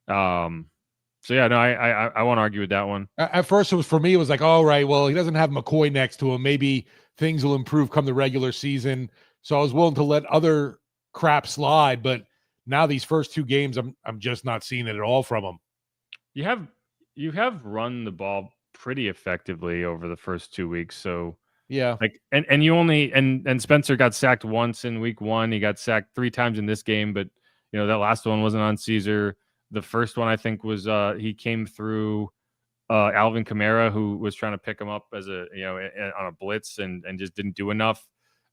So yeah, no, I won't argue with that one. At first, for me, it was like, all right, well, he doesn't have McCoy next to him. Maybe things will improve come the regular season. So I was willing to let other crap slide, but now these first 2 games, I'm just not seeing it at all from him. You have run the ball pretty effectively over the first 2 weeks. So yeah, like, and you only and Spencer got sacked once in week 1. He got sacked 3 times in this game, but that last one wasn't on Caesar. The first one I think was he came through Alvin Kamara, who was trying to pick him up as on a blitz and just didn't do enough.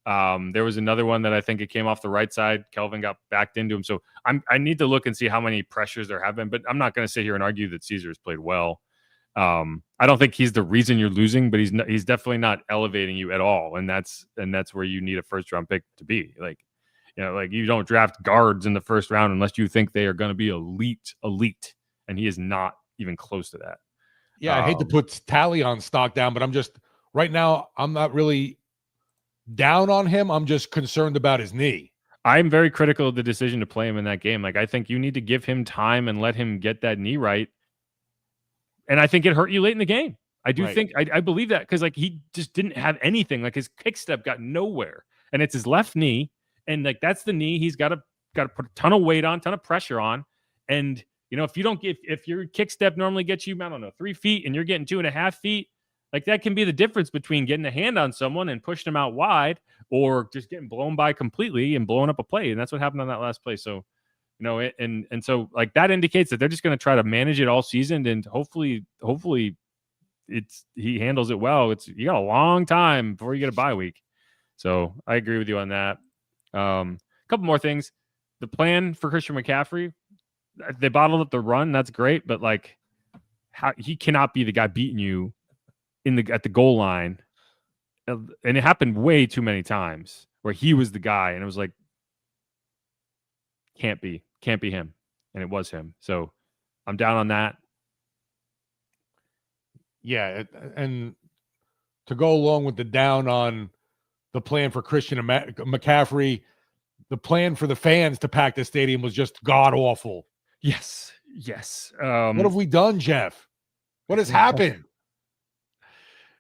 There was another one that I think it came off the right side. Kelvin got backed into him. So I need to look and see how many pressures there have been, but I'm not going to sit here and argue that Caesar's played well. I don't think he's the reason you're losing, but he's definitely not elevating you at all. And that's where you need a first round pick to be. Like you don't draft guards in the first round unless you think they are going to be elite. And he is not even close to that. Yeah, I hate to put Tally on stock down, but I'm just right now, I'm not really down on him. I'm just concerned about his knee. I'm very critical of the decision to play him in that game. Like, I think you need to give him time and let him get that knee right. And I think it hurt you late in the game. I do think, I believe that, because like he just didn't have anything. Like his kick step got nowhere, and it's his left knee. And like, that's the knee he's got to put a ton of weight on, ton of pressure on. And if your kick step normally gets you, I don't know, 3 feet and you're getting 2.5 feet, like that can be the difference between getting a hand on someone and pushing them out wide, or just getting blown by completely and blowing up a play. And that's what happened on that last play. So, and so like that indicates that they're just going to try to manage it all season. And hopefully he handles it well. You got a long time before you get a bye week. So I agree with you on that. A couple more things. The plan for Christian McCaffrey, they bottled up the run. That's great. But like, he cannot be the guy beating you at the goal line. And it happened way too many times where he was the guy, and it was like, can't be him. And it was him. So I'm down on that. Yeah. And to go along with the down on the plan for Christian McCaffrey, the plan for the fans to pack the stadium was just god awful. Yes. What have we done, Jeff? What has happened?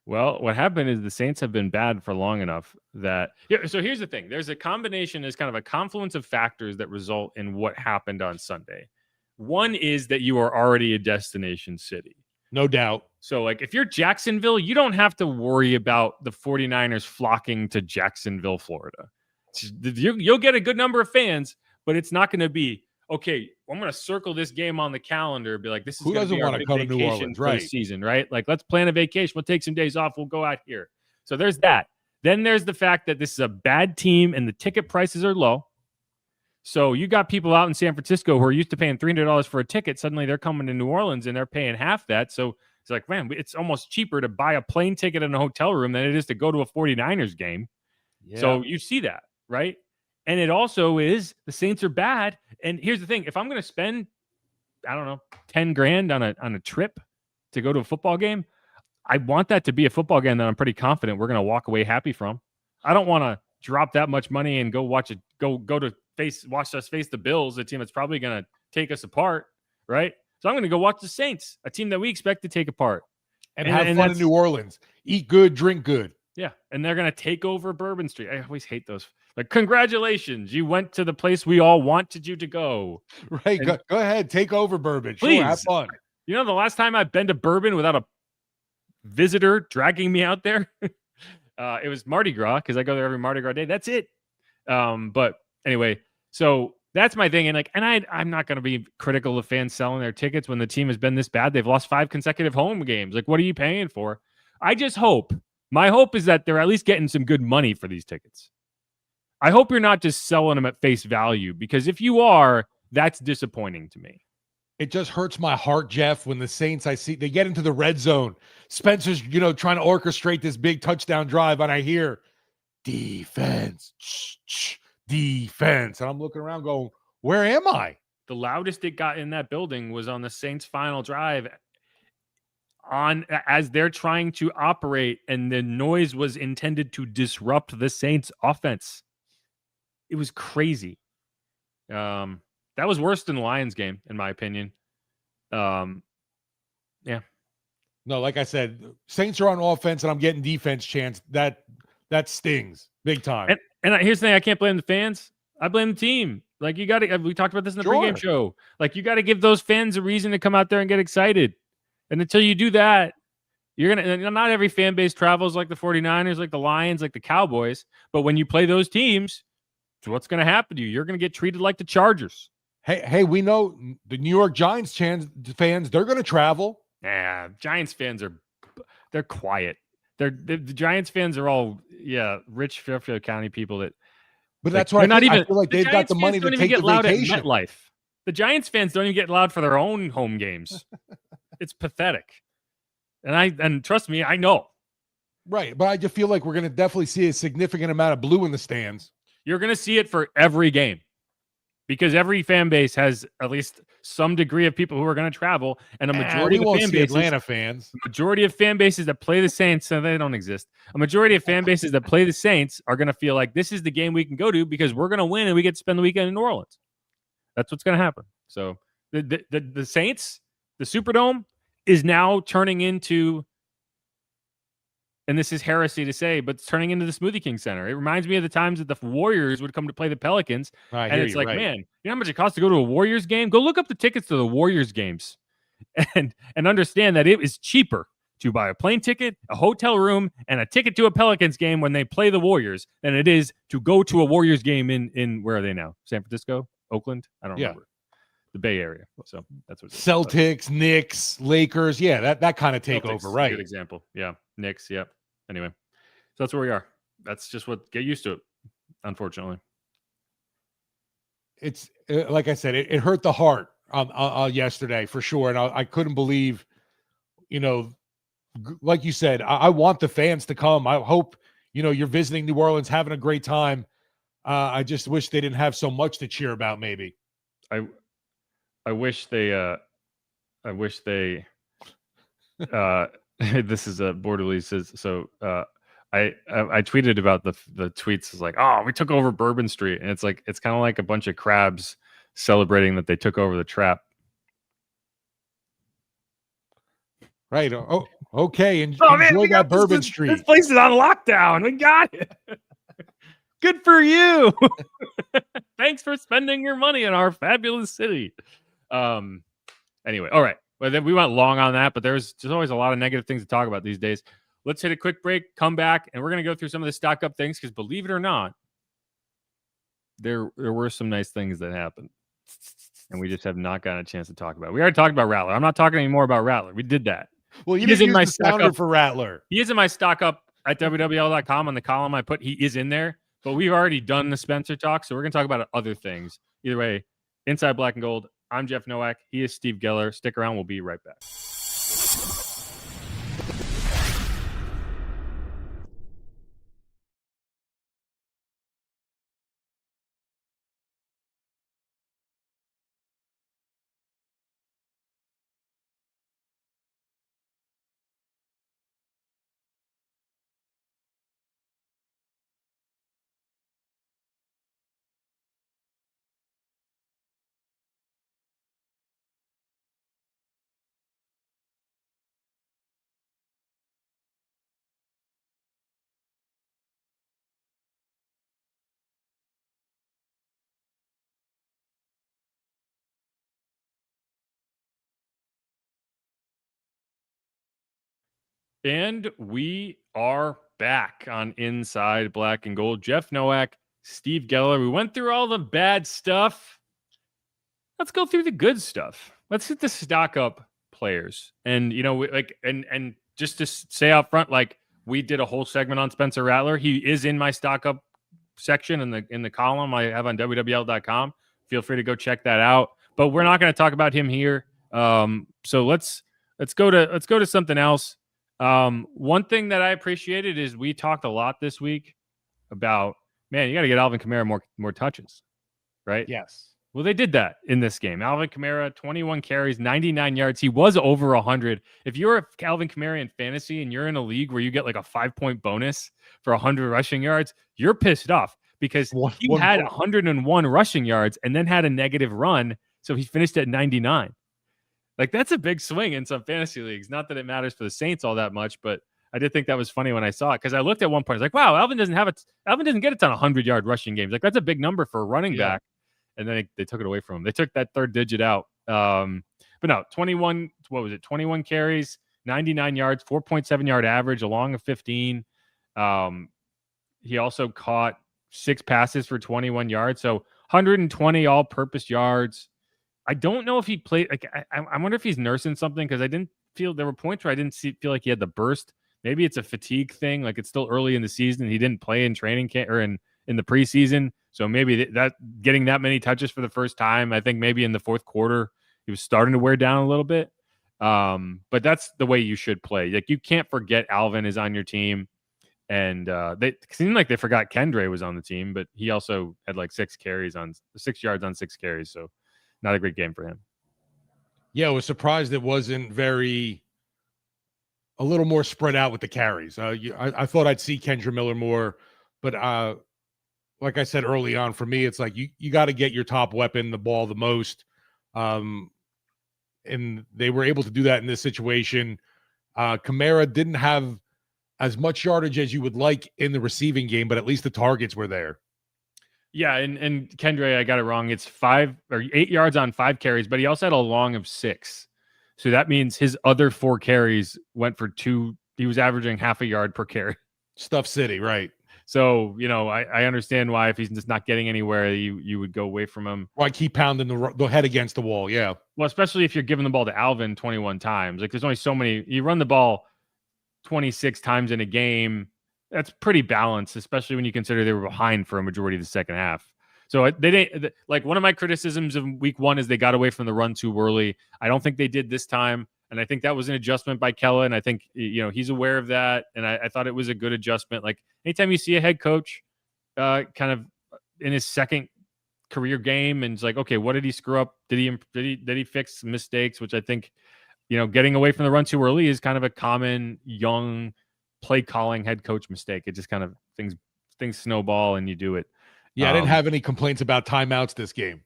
Well, what happened is the Saints have been bad for long enough that. Yeah, so here's the thing. There's a combination, there's kind of a confluence of factors that result in what happened on Sunday. One is that you are already a destination city. No doubt. So, like, if you're Jacksonville, you don't have to worry about the 49ers flocking to Jacksonville, Florida. You'll get a good number of fans, but it's not going to be, okay, I'm going to circle this game on the calendar, be like, this is going to be our big vacation for the season, right? Like, let's plan a vacation. We'll take some days off. We'll go out here. So there's that. Then there's the fact that this is a bad team and the ticket prices are low. So you got people out in San Francisco who are used to paying $300 for a ticket. Suddenly they're coming to New Orleans and they're paying half that. So it's like, man, it's almost cheaper to buy a plane ticket in a hotel room than it is to go to a 49ers game. Yeah. So you see that, right? And it also is the Saints are bad. And here's the thing. If I'm going to spend, I don't know, 10 grand on a trip to go to a football game, I want that to be a football game that I'm pretty confident we're going to walk away happy from. I don't want to drop that much money and go watch us face the Bills, a team that's probably going to take us apart, right? So I'm going to go watch the Saints, a team that we expect to take apart. And have fun in New Orleans. Eat good, drink good. Yeah, and they're going to take over Bourbon Street. I always hate those. Like, congratulations, you went to the place we all wanted you to go. Right, go ahead, take over Bourbon. Please, sure, have fun. You know, the last time I've been to Bourbon without a visitor dragging me out there, it was Mardi Gras, because I go there every Mardi Gras day. That's it. But anyway, so that's my thing. And I'm not going to be critical of fans selling their tickets when the team has been this bad. They've lost 5 consecutive home games. Like, what are you paying for? I just hope. My hope is that they're at least getting some good money for these tickets. I hope you're not just selling them at face value, because if you are, that's disappointing to me. It just hurts my heart, Jeff, when the Saints, they get into the red zone. Spencer's, trying to orchestrate this big touchdown drive, and I hear defense, defense. And I'm looking around going, where am I? The loudest it got in that building was on the Saints' final drive. as they're trying to operate, and the noise was intended to disrupt the Saints offense. It was crazy. That was worse than the Lions game, in my opinion. Yeah. No, like I said, Saints are on offense, and I'm getting defense chance. That stings big time. And here's the thing: I can't blame the fans. I blame the team. Like, you got to. We talked about this in the pregame show. Like, you got to give those fans a reason to come out there and get excited. And until you do that, you're gonna. Not every fan base travels like the 49ers, like the Lions, like the Cowboys. But when you play those teams, what's going to happen to you? You're going to get treated like the Chargers. Hey, we know the New York Giants fans. They're going to travel. Yeah, Giants fans they're quiet. The Giants fans are all rich Fairfield County people that. But that's why I feel like they've got the Giants money don't to even take get the loud vacation. at MetLife. The Giants fans don't even get loud for their own home games. It's pathetic. And trust me, I know. Right, but I just feel like we're going to definitely see a significant amount of blue in the stands. You're going to see it for every game, because every fan base has at least some degree of people who are going to travel, and a majority of fan bases, Atlanta fans, majority of fan bases that play the Saints, so they don't exist. A majority of fan bases that play the Saints are going to feel like this is the game we can go to because we're going to win and we get to spend the weekend in New Orleans. That's what's going to happen. So the Saints, the Superdome, is now turning into, and this is heresy to say, but it's turning into the Smoothie King Center. It reminds me of the times that the Warriors would come to play the Pelicans. And it's like, man, you know how much it costs to go to a Warriors game? Go look up the tickets to the Warriors games and understand that it is cheaper to buy a plane ticket, a hotel room, and a ticket to a Pelicans game when they play the Warriors than it is to go to a Warriors game in where are they now? San Francisco? Oakland? I don't remember. The Bay Area. So that's what Celtics, Knicks, Lakers. Yeah, that kind of takeover, right? Good example. Yeah. Knicks. Yep. Anyway, so that's where we are. That's just get used to it, unfortunately. It's like I said, it hurt the heart yesterday for sure. And I couldn't believe, like you said, I want the fans to come. I hope, you're visiting New Orleans, having a great time. I just wish they didn't have so much to cheer about. Maybe. I wish they this is a Borderly says so. I tweeted about the tweets. It's like, oh, we took over Bourbon Street, and it's like it's kind of like a bunch of crabs celebrating that they took over the trap. Right. Oh, okay. Enjoy that Bourbon Street. This place is on lockdown. We got it. Good for you. Thanks for spending your money in our fabulous city. Anyway, all right. Well, then we went long on that, but there's just always a lot of negative things to talk about these days. Let's hit a quick break, come back, and we're going to go through some of the stock up things because, believe it or not, there were some nice things that happened, and we just have not gotten a chance to talk about it. We already talked about Rattler. I'm not talking anymore about Rattler. We did that. Well, you didn't use my stock up for Rattler. He is in my stock up at WWL.com on the column I put. He is in there, but we've already done the Spencer talk, so we're going to talk about other things. Either way, Inside Black and Gold. I'm Jeff Nowak. He is Steve Geller. Stick around. We'll be right back. And we are back on Inside Black and Gold. Jeff Nowak, Steve Geller. We went through all the bad stuff. Let's go through the good stuff. Let's hit the stock up players. And, and just to say out front, like, we did a whole segment on Spencer Rattler. He is in my stock up section in the column I have on WWL.com. Feel free to go check that out. But we're not going to talk about him here. So let's go to something else. One thing that I appreciated is we talked a lot this week about, man, you got to get Alvin Kamara more touches, right? Yes. Well, they did that in this game. Alvin Kamara, 21 carries, 99 yards. He was over 100. If you're a Alvin Kamara in fantasy and you're in a league where you get like a 5-point bonus for 100 rushing yards, you're pissed off because he had 101 rushing yards and then had a negative run. So he finished at 99. Like, that's a big swing in some fantasy leagues. Not that it matters for the Saints all that much, but I did think that was funny when I saw it because I looked at one point. I was like, wow, Alvin doesn't get a ton of 100-yard rushing games. Like, that's a big number for a running back. And then they took it away from him. They took that third digit out. But no, 21 carries, 99 yards, 4.7-yard average, along a 15. He also caught 6 passes for 21 yards. So 120 all-purpose yards. I don't know if he played. Like, I wonder if he's nursing something because I didn't feel there were points where I didn't feel like he had the burst. Maybe it's a fatigue thing. Like, it's still early in the season. He didn't play in training camp or in the preseason. So maybe that getting that many touches for the first time, I think maybe in the fourth quarter, he was starting to wear down a little bit. But that's the way you should play. Like, you can't forget Alvin is on your team. And they seemed like they forgot Kendre was on the team, but he also had like 6 yards on 6 carries. So not a great game for him. Yeah, I was surprised it wasn't a little more spread out with the carries. I thought I'd see Kendra Miller more, but like I said early on, for me, it's like you got to get your top weapon the ball the most. And they were able to do that in this situation. Kamara didn't have as much yardage as you would like in the receiving game, but at least the targets were there. Yeah, and Kendre, I got it wrong. It's 8 yards on 5 carries, but he also had a long of 6. So that means his other 4 carries went for 2. He was averaging half a yard per carry. Stuff City, right? So, I understand why if he's just not getting anywhere, you would go away from him. Why keep pounding the head against the wall? Yeah. Well, especially if you're giving the ball to Alvin 21 times. Like, there's only so many. You run the ball 26 times in a game. That's pretty balanced, especially when you consider they were behind for a majority of the second half. So they didn't. Like, one of my criticisms of week 1 is they got away from the run too early. I don't think they did this time. And I think that was an adjustment by Kellen. I think, he's aware of that. And I thought it was a good adjustment. Like, anytime you see a head coach kind of in his second career game and it's like, okay, what did he screw up? Did he fix mistakes? Which I think, getting away from the run too early is kind of a common young play calling head coach mistake. It just kind of things snowball and you do it. Yeah, I didn't have any complaints about timeouts this game.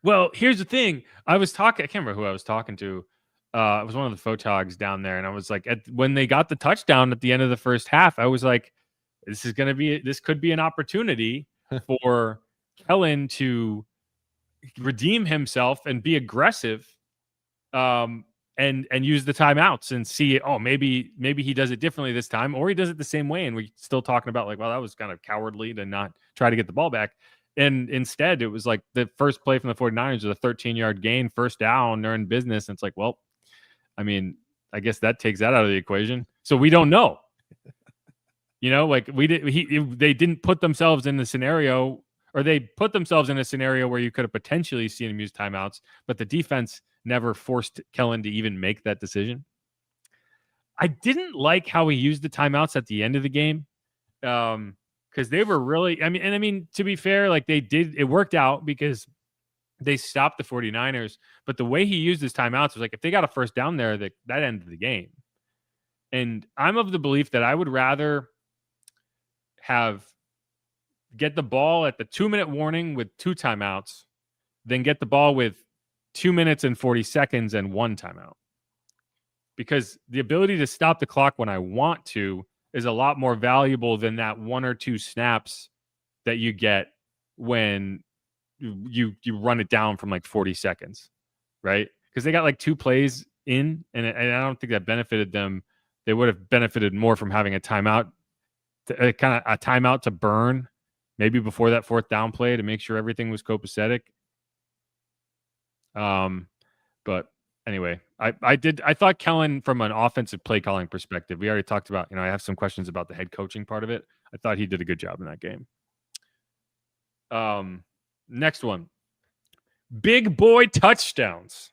Well, here's the thing. I can't remember who I was talking to. It was one of the photogs down there, and I was like, when they got the touchdown at the end of the first half, I was like, this could be an opportunity for Kellen to redeem himself and be aggressive, and use the timeouts and see, maybe he does it differently this time, or he does it the same way, and we're still talking about like, well, that was kind of cowardly to not try to get the ball back. And instead, it was like the first play from the 49ers was a 13-yard gain, first down, they're in business, and it's like, well, I mean, I guess that takes that out of the equation. So we don't know. Like they didn't put themselves in the scenario, or they put themselves in a scenario where you could have potentially seen him use timeouts, but the defense never forced Kellen to even make that decision. I didn't like how he used the timeouts at the end of the game. Because they were really, I mean, to be fair, like it worked out because they stopped the 49ers, but the way he used his timeouts was like, if they got a first down there, that ended the game. And I'm of the belief that I would rather get the ball at the 2-minute warning with 2 timeouts than get the ball with 2 minutes and 40 seconds and 1 timeout. Because the ability to stop the clock when I want to is a lot more valuable than that 1 or 2 snaps that you get when you run it down from like 40 seconds, right? Because they got like 2 plays in, and I don't think that benefited them. They would have benefited more from having a timeout, kind of a timeout to burn, maybe before that 4th down play to make sure everything was copacetic. But anyway, I thought Kellen, from an offensive play calling perspective, we already talked about, I have some questions about the head coaching part of it. I thought he did a good job in that game. Next one, big boy touchdowns.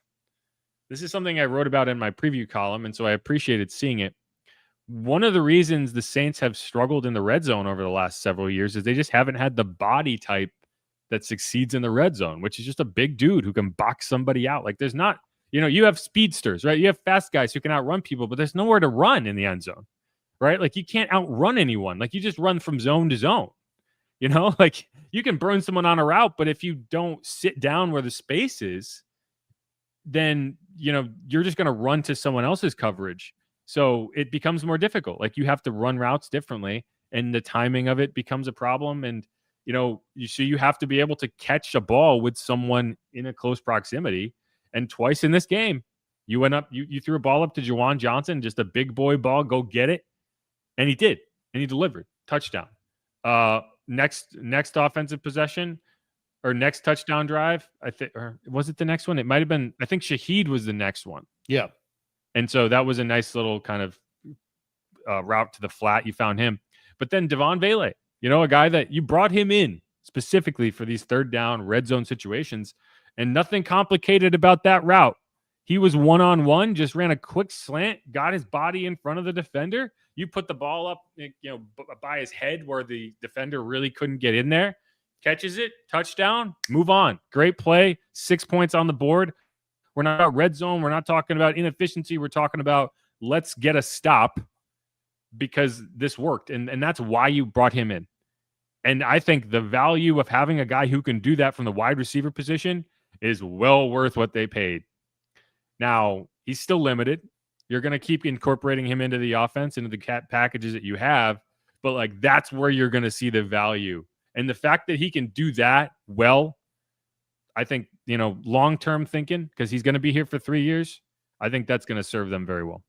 This is something I wrote about in my preview column, and so I appreciated seeing it. One of the reasons the Saints have struggled in the red zone over the last several years is they just haven't had the body type that succeeds in the red zone, which is just a big dude who can box somebody out. Like there's not, you have speedsters, right? You have fast guys who can outrun people, but there's nowhere to run in the end zone, right? Like you can't outrun anyone. Like you just run from zone to zone, like you can burn someone on a route, but if you don't sit down where the space is, then, you're just going to run to someone else's coverage. So it becomes more difficult. Like you have to run routes differently and the timing of it becomes a problem. And, you have to be able to catch a ball with someone in a close proximity. And twice in this game, you went up, you threw a ball up to Juwan Johnson, just a big boy ball, go get it. And he did. And he delivered. Touchdown. Next offensive possession or next touchdown drive, I think, or was it the next one? It might have been, I think Shaheed was the next one. Yeah. And so that was a nice little kind of route to the flat. You found him. But then Devon Vele, a guy that you brought him in specifically for these third down red zone situations, and nothing complicated about that route. He was one-on-one, just ran a quick slant, got his body in front of the defender. You put the ball up, by his head where the defender really couldn't get in there. Catches it, touchdown, move on. Great play, 6 points on the board. We're not about red zone. We're not talking about inefficiency. We're talking about let's get a stop because this worked. And that's why you brought him in. And I think the value of having a guy who can do that from the wide receiver position is well worth what they paid. Now, he's still limited. You're going to keep incorporating him into the offense, into the packages that you have. But, that's where you're going to see the value. And the fact that he can do that well, I think, long-term thinking, because he's going to be here for 3 years, I think that's going to serve them very well.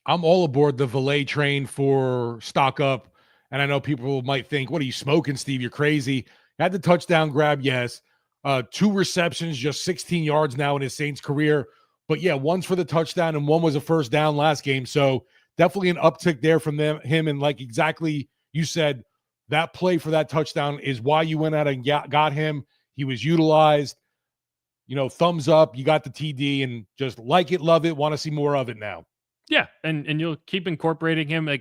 I'm all aboard the Valet train for stock up. And I know people might think, what are you smoking, Steve? You're crazy. Had the touchdown grab, yes. 2 receptions, just 16 yards now in his Saints career. But yeah, one's for the touchdown and one was a first down last game. So definitely an uptick there from him. And like exactly you said, that play for that touchdown is why you went out and got him. He was utilized. Thumbs up. You got the TD and just like it, love it, want to see more of it now. Yeah, and you'll keep incorporating him. I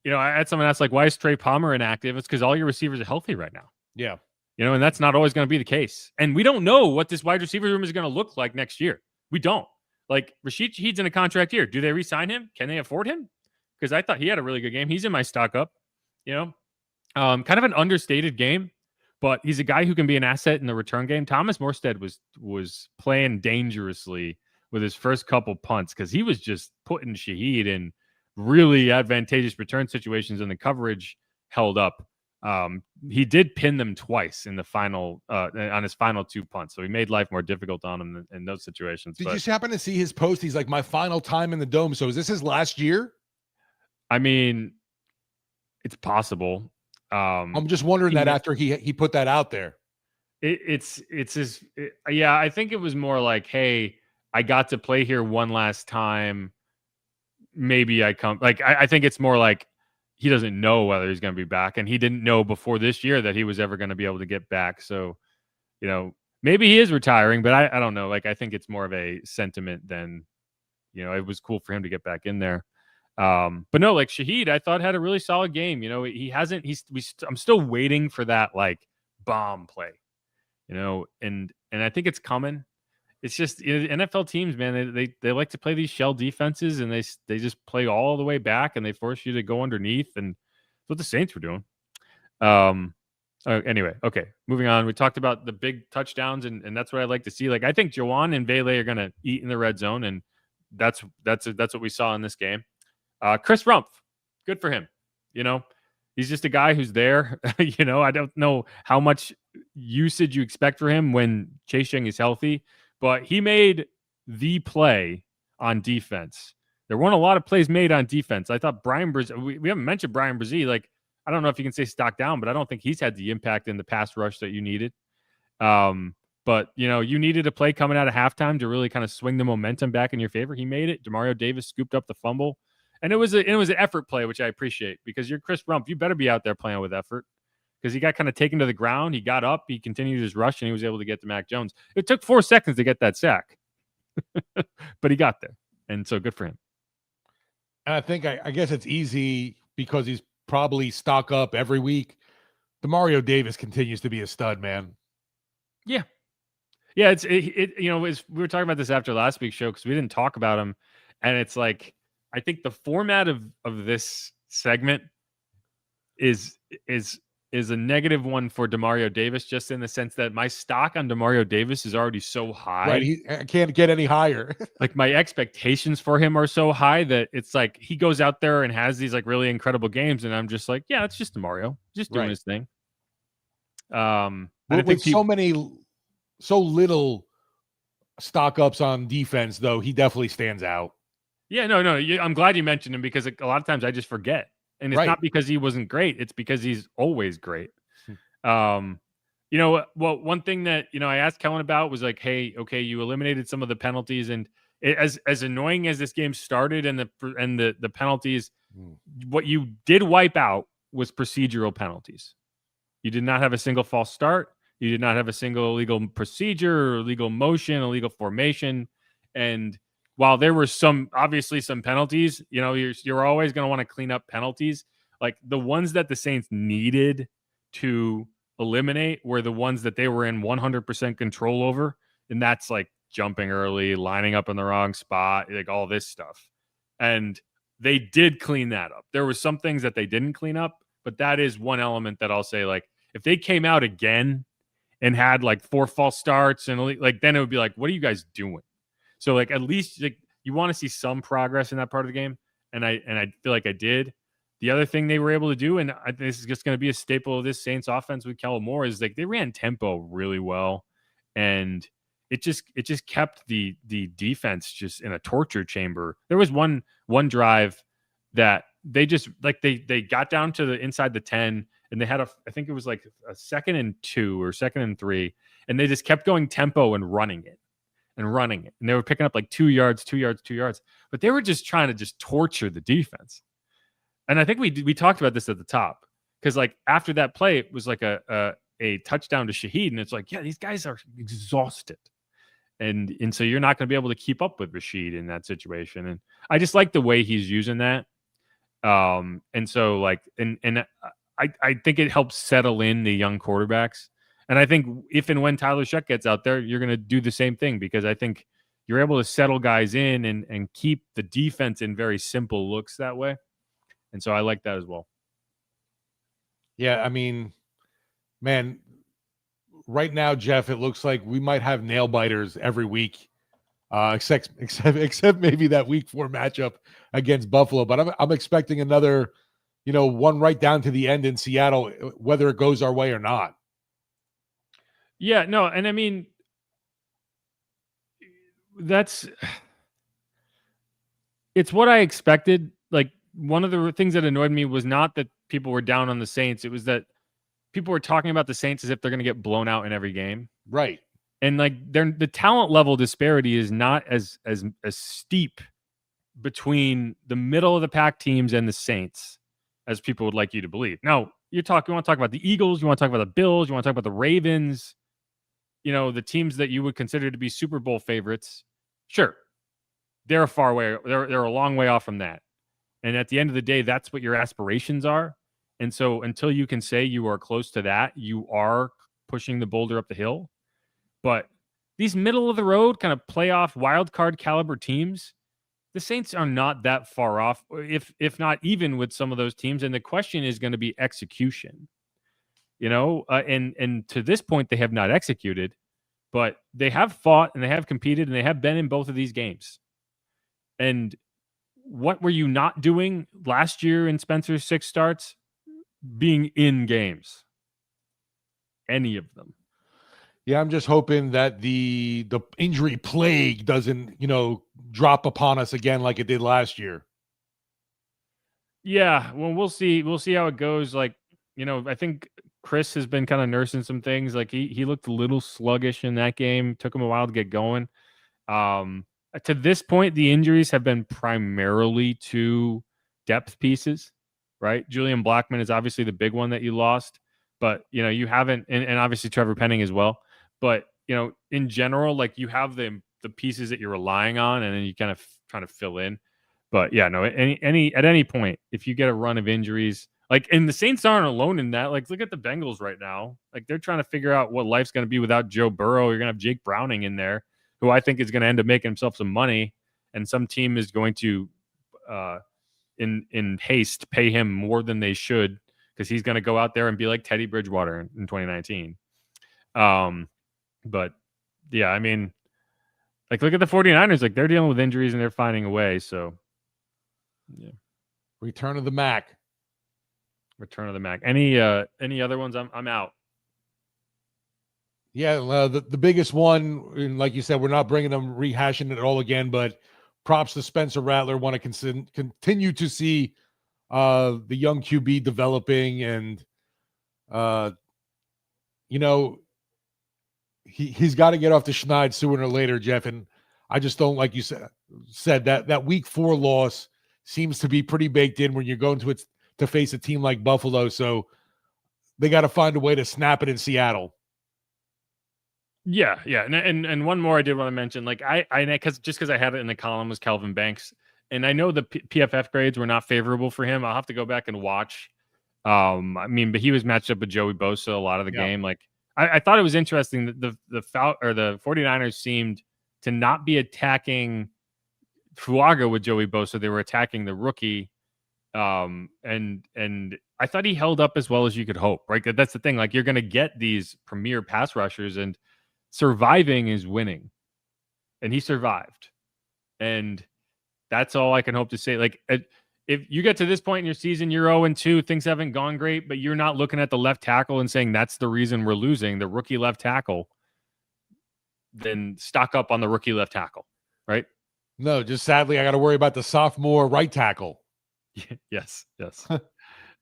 had someone ask, why is Trey Palmer inactive? It's because all your receivers are healthy right now. Yeah. And that's not always going to be the case. And we don't know what this wide receiver room is going to look like next year. We don't. Rashid Shaheed's in a contract year. Do they re-sign him? Can they afford him? Because I thought he had a really good game. He's in my stock up. Kind of an understated game, but he's a guy who can be an asset in the return game. Thomas Morstead was playing dangerously with his first couple punts because he was just putting Shaheed in really advantageous return situations, and the coverage held up. He did pin them twice in the final on his final 2 punts, so he made life more difficult on him in those situations. Did you happen to see his post? He's like, my final time in the dome. So is this his last year? I mean, it's possible. I'm just wondering that after he put that out there. It's his. I think it was more like, hey, I got to play here one last time. Maybe I come. I think it's more like he doesn't know whether he's going to be back, and he didn't know before this year that he was ever going to be able to get back. So, maybe he is retiring, but I don't know. I think it's more of a sentiment than, it was cool for him to get back in there. But no, Shaheed, I thought had a really solid game. He hasn't. I'm still waiting for that bomb play. And I think it's coming. It's just NFL teams, man. They like to play these shell defenses, and they just play all the way back, and they force you to go underneath, and that's what the Saints were doing. Anyway, okay, moving on. We talked about the big touchdowns, and that's what I like to see. I think Juwan and Vele are going to eat in the red zone, and that's what we saw in this game. Chris Rumpf, good for him. He's just a guy who's there. I don't know how much usage you expect for him when Chase Young is healthy, but he made the play on defense. There weren't a lot of plays made on defense. I thought Brian Brzee, we haven't mentioned Brian Brzee. I don't know if you can say stock down, but I don't think he's had the impact in the pass rush that you needed. But you needed a play coming out of halftime to really kind of swing the momentum back in your favor. He made it. Demario Davis scooped up the fumble. And it was an effort play, which I appreciate, because you're Chris Rumpf. You better be out there playing with effort, because he got kind of taken to the ground. He got up, he continued his rush, and he was able to get to Mac Jones. It took 4 seconds to get that sack, but he got there. And so good for him. And I think, I guess it's easy because he's probably stock up every week. Demario Davis continues to be a stud, man. Yeah. Yeah, we were talking about this after last week's show because we didn't talk about him, and it's like I think the format of this segment is is a negative one for Demario Davis, just in the sense that my stock on Demario Davis is already so high. Right, he can't get any higher. Like my expectations for him are so high that it's like he goes out there and has these like really incredible games, and I'm just like, yeah, it's just Demario, just doing Right. his thing. And I With think so little stock ups on defense, though, he definitely stands out. Yeah, no. I'm glad you mentioned him because a lot of times I just forget. And it's Right. not because he wasn't great. It's because he's always great. One thing that, I asked Kellen about was like, hey, okay, you eliminated some of the penalties. And as annoying as this game started and the penalties, what you did wipe out was procedural penalties. You did not have a single false start. You did not have a single illegal procedure or illegal motion, illegal formation. And while there were obviously some penalties, you're always going to want to clean up penalties. Like the ones that the Saints needed to eliminate were the ones that they were in 100% control over. And that's like jumping early, lining up in the wrong spot, like all this stuff. And they did clean that up. There were some things that they didn't clean up, but that is one element that I'll say, like, if they came out again and had like 4 false starts and like, then it would be like, what are you guys doing? So like, at least like, you want to see some progress in that part of the game. And I feel like I did. The other thing they were able to do, and I think this is just going to be a staple of this Saints offense with Kellen Moore, is like they ran tempo really well. And it just kept the defense just in a torture chamber. There was one drive that they just like, they got down to the inside the 10 and they had I think it was like a 2nd and 2 or 2nd and 3. And they just kept going tempo and running it. And they were picking up like 2 yards, but they were just trying to just torture the defense. And I think we talked about this at the top because like after that play, it was like a touchdown to Shaheed. And it's like, yeah, these guys are exhausted. And so you're not going to be able to keep up with Rashid in that situation. And I just like the way he's using that. And so like, and I think it helps settle in the young quarterbacks. And I think if and when Tyler Shuck gets out there, you're going to do the same thing because I think you're able to settle guys in and keep the defense in very simple looks that way. And so I like that as well. Yeah, I mean, man, right now, Jeff, it looks like we might have nail biters every week, except maybe that week 4 matchup against Buffalo. But I'm expecting another, one right down to the end in Seattle, whether it goes our way or not. Yeah, no, and I mean, it's what I expected. Like, one of the things that annoyed me was not that people were down on the Saints. It was that people were talking about the Saints as if they're going to get blown out in every game. Right. And like the talent level disparity is not as steep between the middle of the pack teams and the Saints as people would like you to believe. Now, you want to talk about the Eagles, you want to talk about the Bills, you want to talk about the Ravens, the teams that you would consider to be Super Bowl favorites. Sure. They're a far way. They're a long way off from that. And at the end of the day, that's what your aspirations are. And so until you can say you are close to that, you are pushing the boulder up the hill. But these middle of the road kind of playoff wild card caliber teams, the Saints are not that far off, if not even with some of those teams. And the question is going to be execution, and to this point, they have not executed, but they have fought and they have competed and they have been in both of these games. And what were you not doing last year in Spencer's 6 starts? Being in games. Any of them. Yeah, I'm just hoping that the injury plague doesn't, drop upon us again like it did last year. Yeah, well, we'll see. We'll see how it goes. Like, I think Chris has been kind of nursing some things. Like he looked a little sluggish in that game. Took him a while to get going. To this point, the injuries have been primarily to depth pieces, right? Julian Blackmon is obviously the big one that you lost, but you haven't, and obviously Trevor Penning as well. But in general, like you have the pieces that you're relying on, and then you kind of trying to fill in. But yeah, no, at any point, if you get a run of injuries, Like, and the Saints aren't alone in that. Like, look at the Bengals right now. Like, they're trying to figure out what life's going to be without Joe Burrow. You're going to have Jake Browning in there, who I think is going to end up making himself some money, and some team is going to, in haste, pay him more than they should because he's going to go out there and be like Teddy Bridgewater in 2019. But yeah, I mean, like, look at the 49ers. Like, they're dealing with injuries and they're finding a way. So, yeah. Return of the Mac. Return of the Mac. Any other ones? I'm out. Yeah, the biggest one, and like you said, we're not bringing them, rehashing it all again, but props to Spencer Rattler. Want to continue to see the young QB developing, and he's got to get off the schneid sooner or later, Jeff. And I just don't, like you said that week 4 loss seems to be pretty baked in when you're going to face a team like Buffalo. So they got to find a way to snap it in Seattle. Yeah. And one more I did want to mention, like because I had it in the column, was Calvin Banks. And I know the PFF grades were not favorable for him. I'll have to go back and watch. I mean, but he was matched up with Joey Bosa a lot of the game. Like, I thought it was interesting that the 49ers seemed to not be attacking Fuaga with Joey Bosa. They were attacking the rookie. And I thought he held up as well as you could hope, right? That's the thing. Like, you're going to get these premier pass rushers, and surviving is winning. And he survived. And that's all I can hope to say. Like, if you get to this point in your season, you're 0-2, things haven't gone great, but you're not looking at the left tackle and saying that's the reason we're losing, the rookie left tackle, then stock up on the rookie left tackle, right? No, just sadly, I got to worry about the sophomore right tackle. Yes.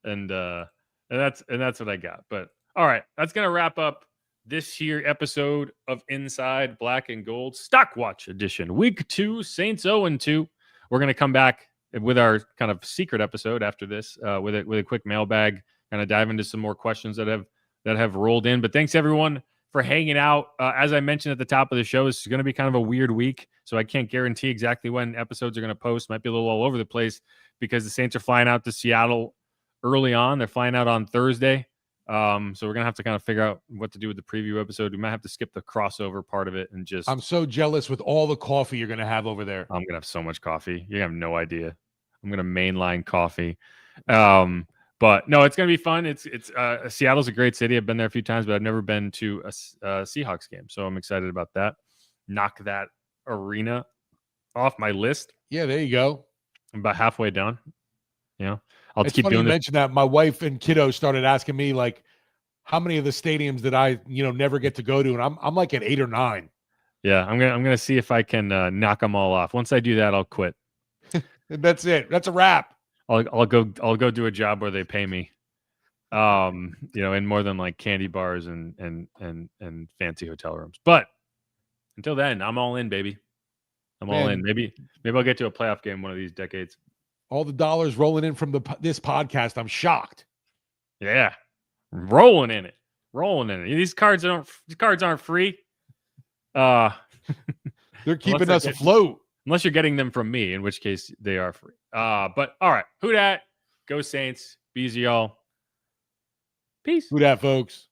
and that's what I got. But all right, that's gonna wrap up this here episode of Inside Black and Gold Stock Watch Edition, Week 2, Saints 0-2. We're gonna come back with our kind of secret episode after this, with a quick mailbag, kind of dive into some more questions that have rolled in. But thanks everyone for hanging out. As I mentioned at the top of the show, this is going to be kind of a weird week, so I can't guarantee exactly when episodes are going to post. Might be a little all over the place because the Saints are flying out to Seattle early on. They're flying out on Thursday. So we're going to have to kind of figure out what to do with the preview episode. We might have to skip the crossover part of it and just... I'm so jealous with all the coffee you're going to have over there. I'm going to have so much coffee. You have no idea. I'm going to mainline coffee. But no, it's going to be fun. It's Seattle's a great city. I've been there a few times, but I've never been to a Seahawks game. So I'm excited about that. Knock that arena off my list. Yeah, there you go. I'm about halfway down. I'll It's keep funny doing you this. mentioned that. My wife and kiddo started asking me, like, how many of the stadiums did I, never get to go to? And I'm like at 8 or 9. Yeah, I'm gonna see if I can knock them all off. Once I do that, I'll quit. And that's it. That's a wrap. I'll go do a job where they pay me. In more than like candy bars and fancy hotel rooms. But until then, I'm all in, baby. I'm all in. Maybe I'll get to a playoff game one of these decades. All the dollars rolling in from this podcast. I'm shocked. Yeah, rolling in it. These cards aren't free. They're keeping us afloat. Unless you're getting them from me, in which case they are free. But all right, who dat? Go Saints. Be easy, y'all. Peace. Who dat, folks?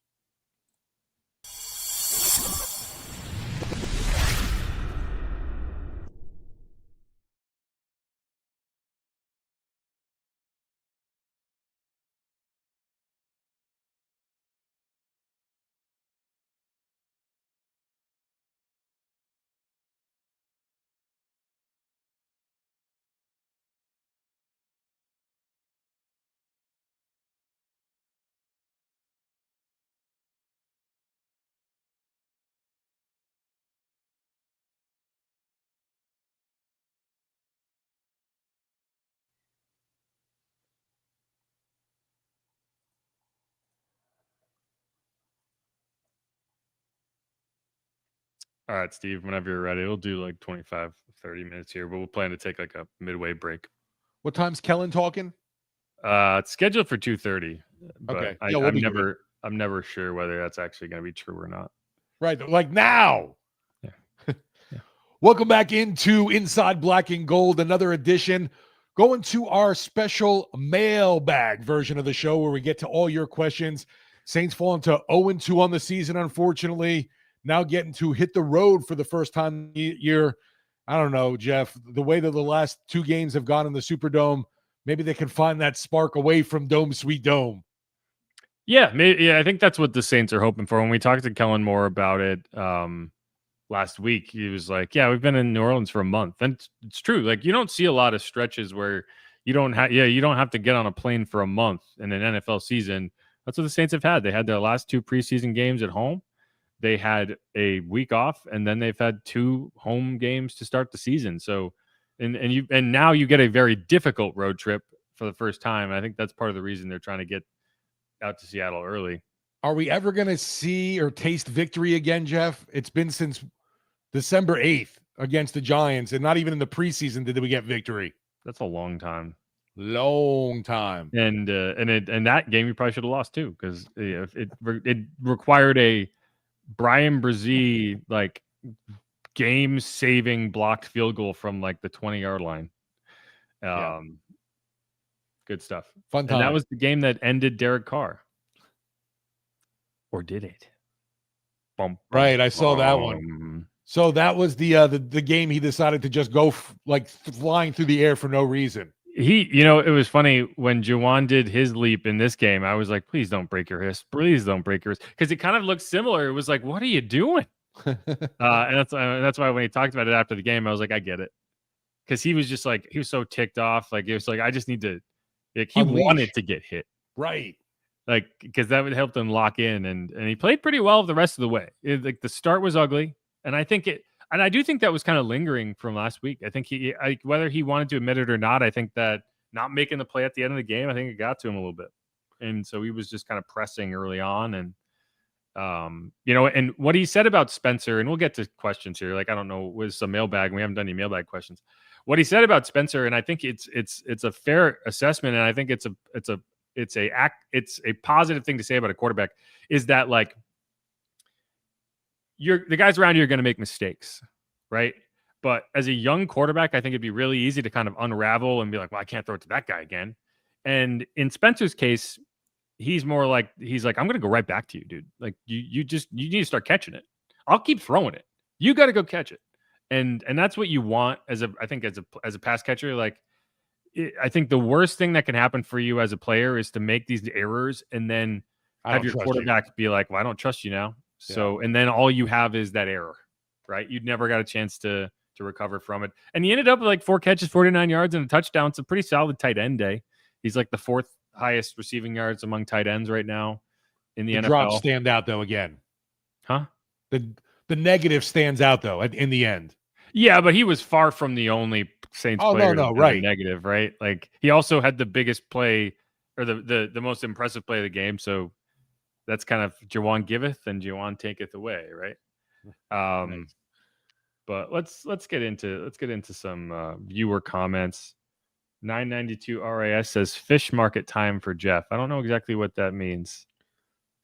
All right, Steve, whenever you're ready, we'll do like 25, 30 minutes here, but we'll plan to take like a midway break. What time's Kellen talking? It's scheduled for 2:30. Okay. I'm never sure whether that's actually going to be true or not. Right. Like now. Yeah. Welcome back into Inside Black and Gold, another edition. Going to our special mailbag version of the show where we get to all your questions. Saints fall into 0-2 on the season, unfortunately. Now getting to hit the road for the first time year. I don't know, Jeff, the way that the last 2 games have gone in the Superdome, maybe they can find that spark away from Dome Sweet Dome. Yeah, maybe, yeah, I think that's what the Saints are hoping for. When we talked to Kellen Moore about it last week, he was like, "Yeah, we've been in New Orleans for a month," and it's true. Like, you don't see a lot of stretches where you don't have to get on a plane for a month in an NFL season. That's what the Saints have had. They had their last 2 preseason games at home. They had a week off, and then they've had 2 home games to start the season. So, and now you get a very difficult road trip for the first time. And I think that's part of the reason they're trying to get out to Seattle early. Are we ever going to see or taste victory again, Jeff? It's been since December 8th against the Giants, and not even in the preseason did we get victory. That's a long time. Long time. And that game you probably should have lost too, because it required a Brian Brzee like game-saving blocked field goal from like the 20-yard line. Good stuff. Fun time. And that was the game that ended Derek Carr. Or did it? Right, I saw that one. So that was the game he decided to just go flying through the air for no reason. It was funny when Juwan did his leap in this game. I was like, please don't break your wrist. Please don't break your wrist. Because it kind of looked similar. It was like, what are you doing? And that's why when he talked about it after the game, I was like, I get it. Because he was just like, he was so ticked off. Like, it was like, I just need to, like, he wanted to get hit. Right. Like, because that would help them lock in. And he played pretty well the rest of the way. Like, the start was ugly. And I do think that was kind of lingering from last week. I think whether he wanted to admit it or not, I think that not making the play at the end of the game, I think it got to him a little bit. And so he was just kind of pressing early on. And, and what he said about Spencer, and we'll get to questions here. Like, I don't know, was some mailbag, and we haven't done any mailbag questions. What he said about Spencer, and I think it's a fair assessment, and I think it's a positive thing to say about a quarterback, is that like the guys around you are going to make mistakes, right? But as a young quarterback, I think it'd be really easy to kind of unravel and be like, well, I can't throw it to that guy again. And in Spencer's case, he's like, I'm going to go right back to you, dude. Like you need to start catching it. I'll keep throwing it. You got to go catch it. And that's what you want as a pass catcher. Like, I think the worst thing that can happen for you as a player is to make these errors and then have your quarterback be like, well, I don't trust you now. So, and then all you have is that error, right? You'd never got a chance to recover from it. And he ended up with like 4 catches, 49 yards and a touchdown. It's a pretty solid tight end day. He's like the 4th highest receiving yards among tight ends right now in the NFL. Drops stand out though again. Huh? The negative stands out though in the end. Yeah, but he was far from the only Saints player right. negative, right? Like, he also had the biggest play or the most impressive play of the game. So that's kind of Juwan giveth and Juwan taketh away, right? Nice. But let's get into some viewer comments. 992 RAS says fish market time for Jeff. I don't know exactly what that means.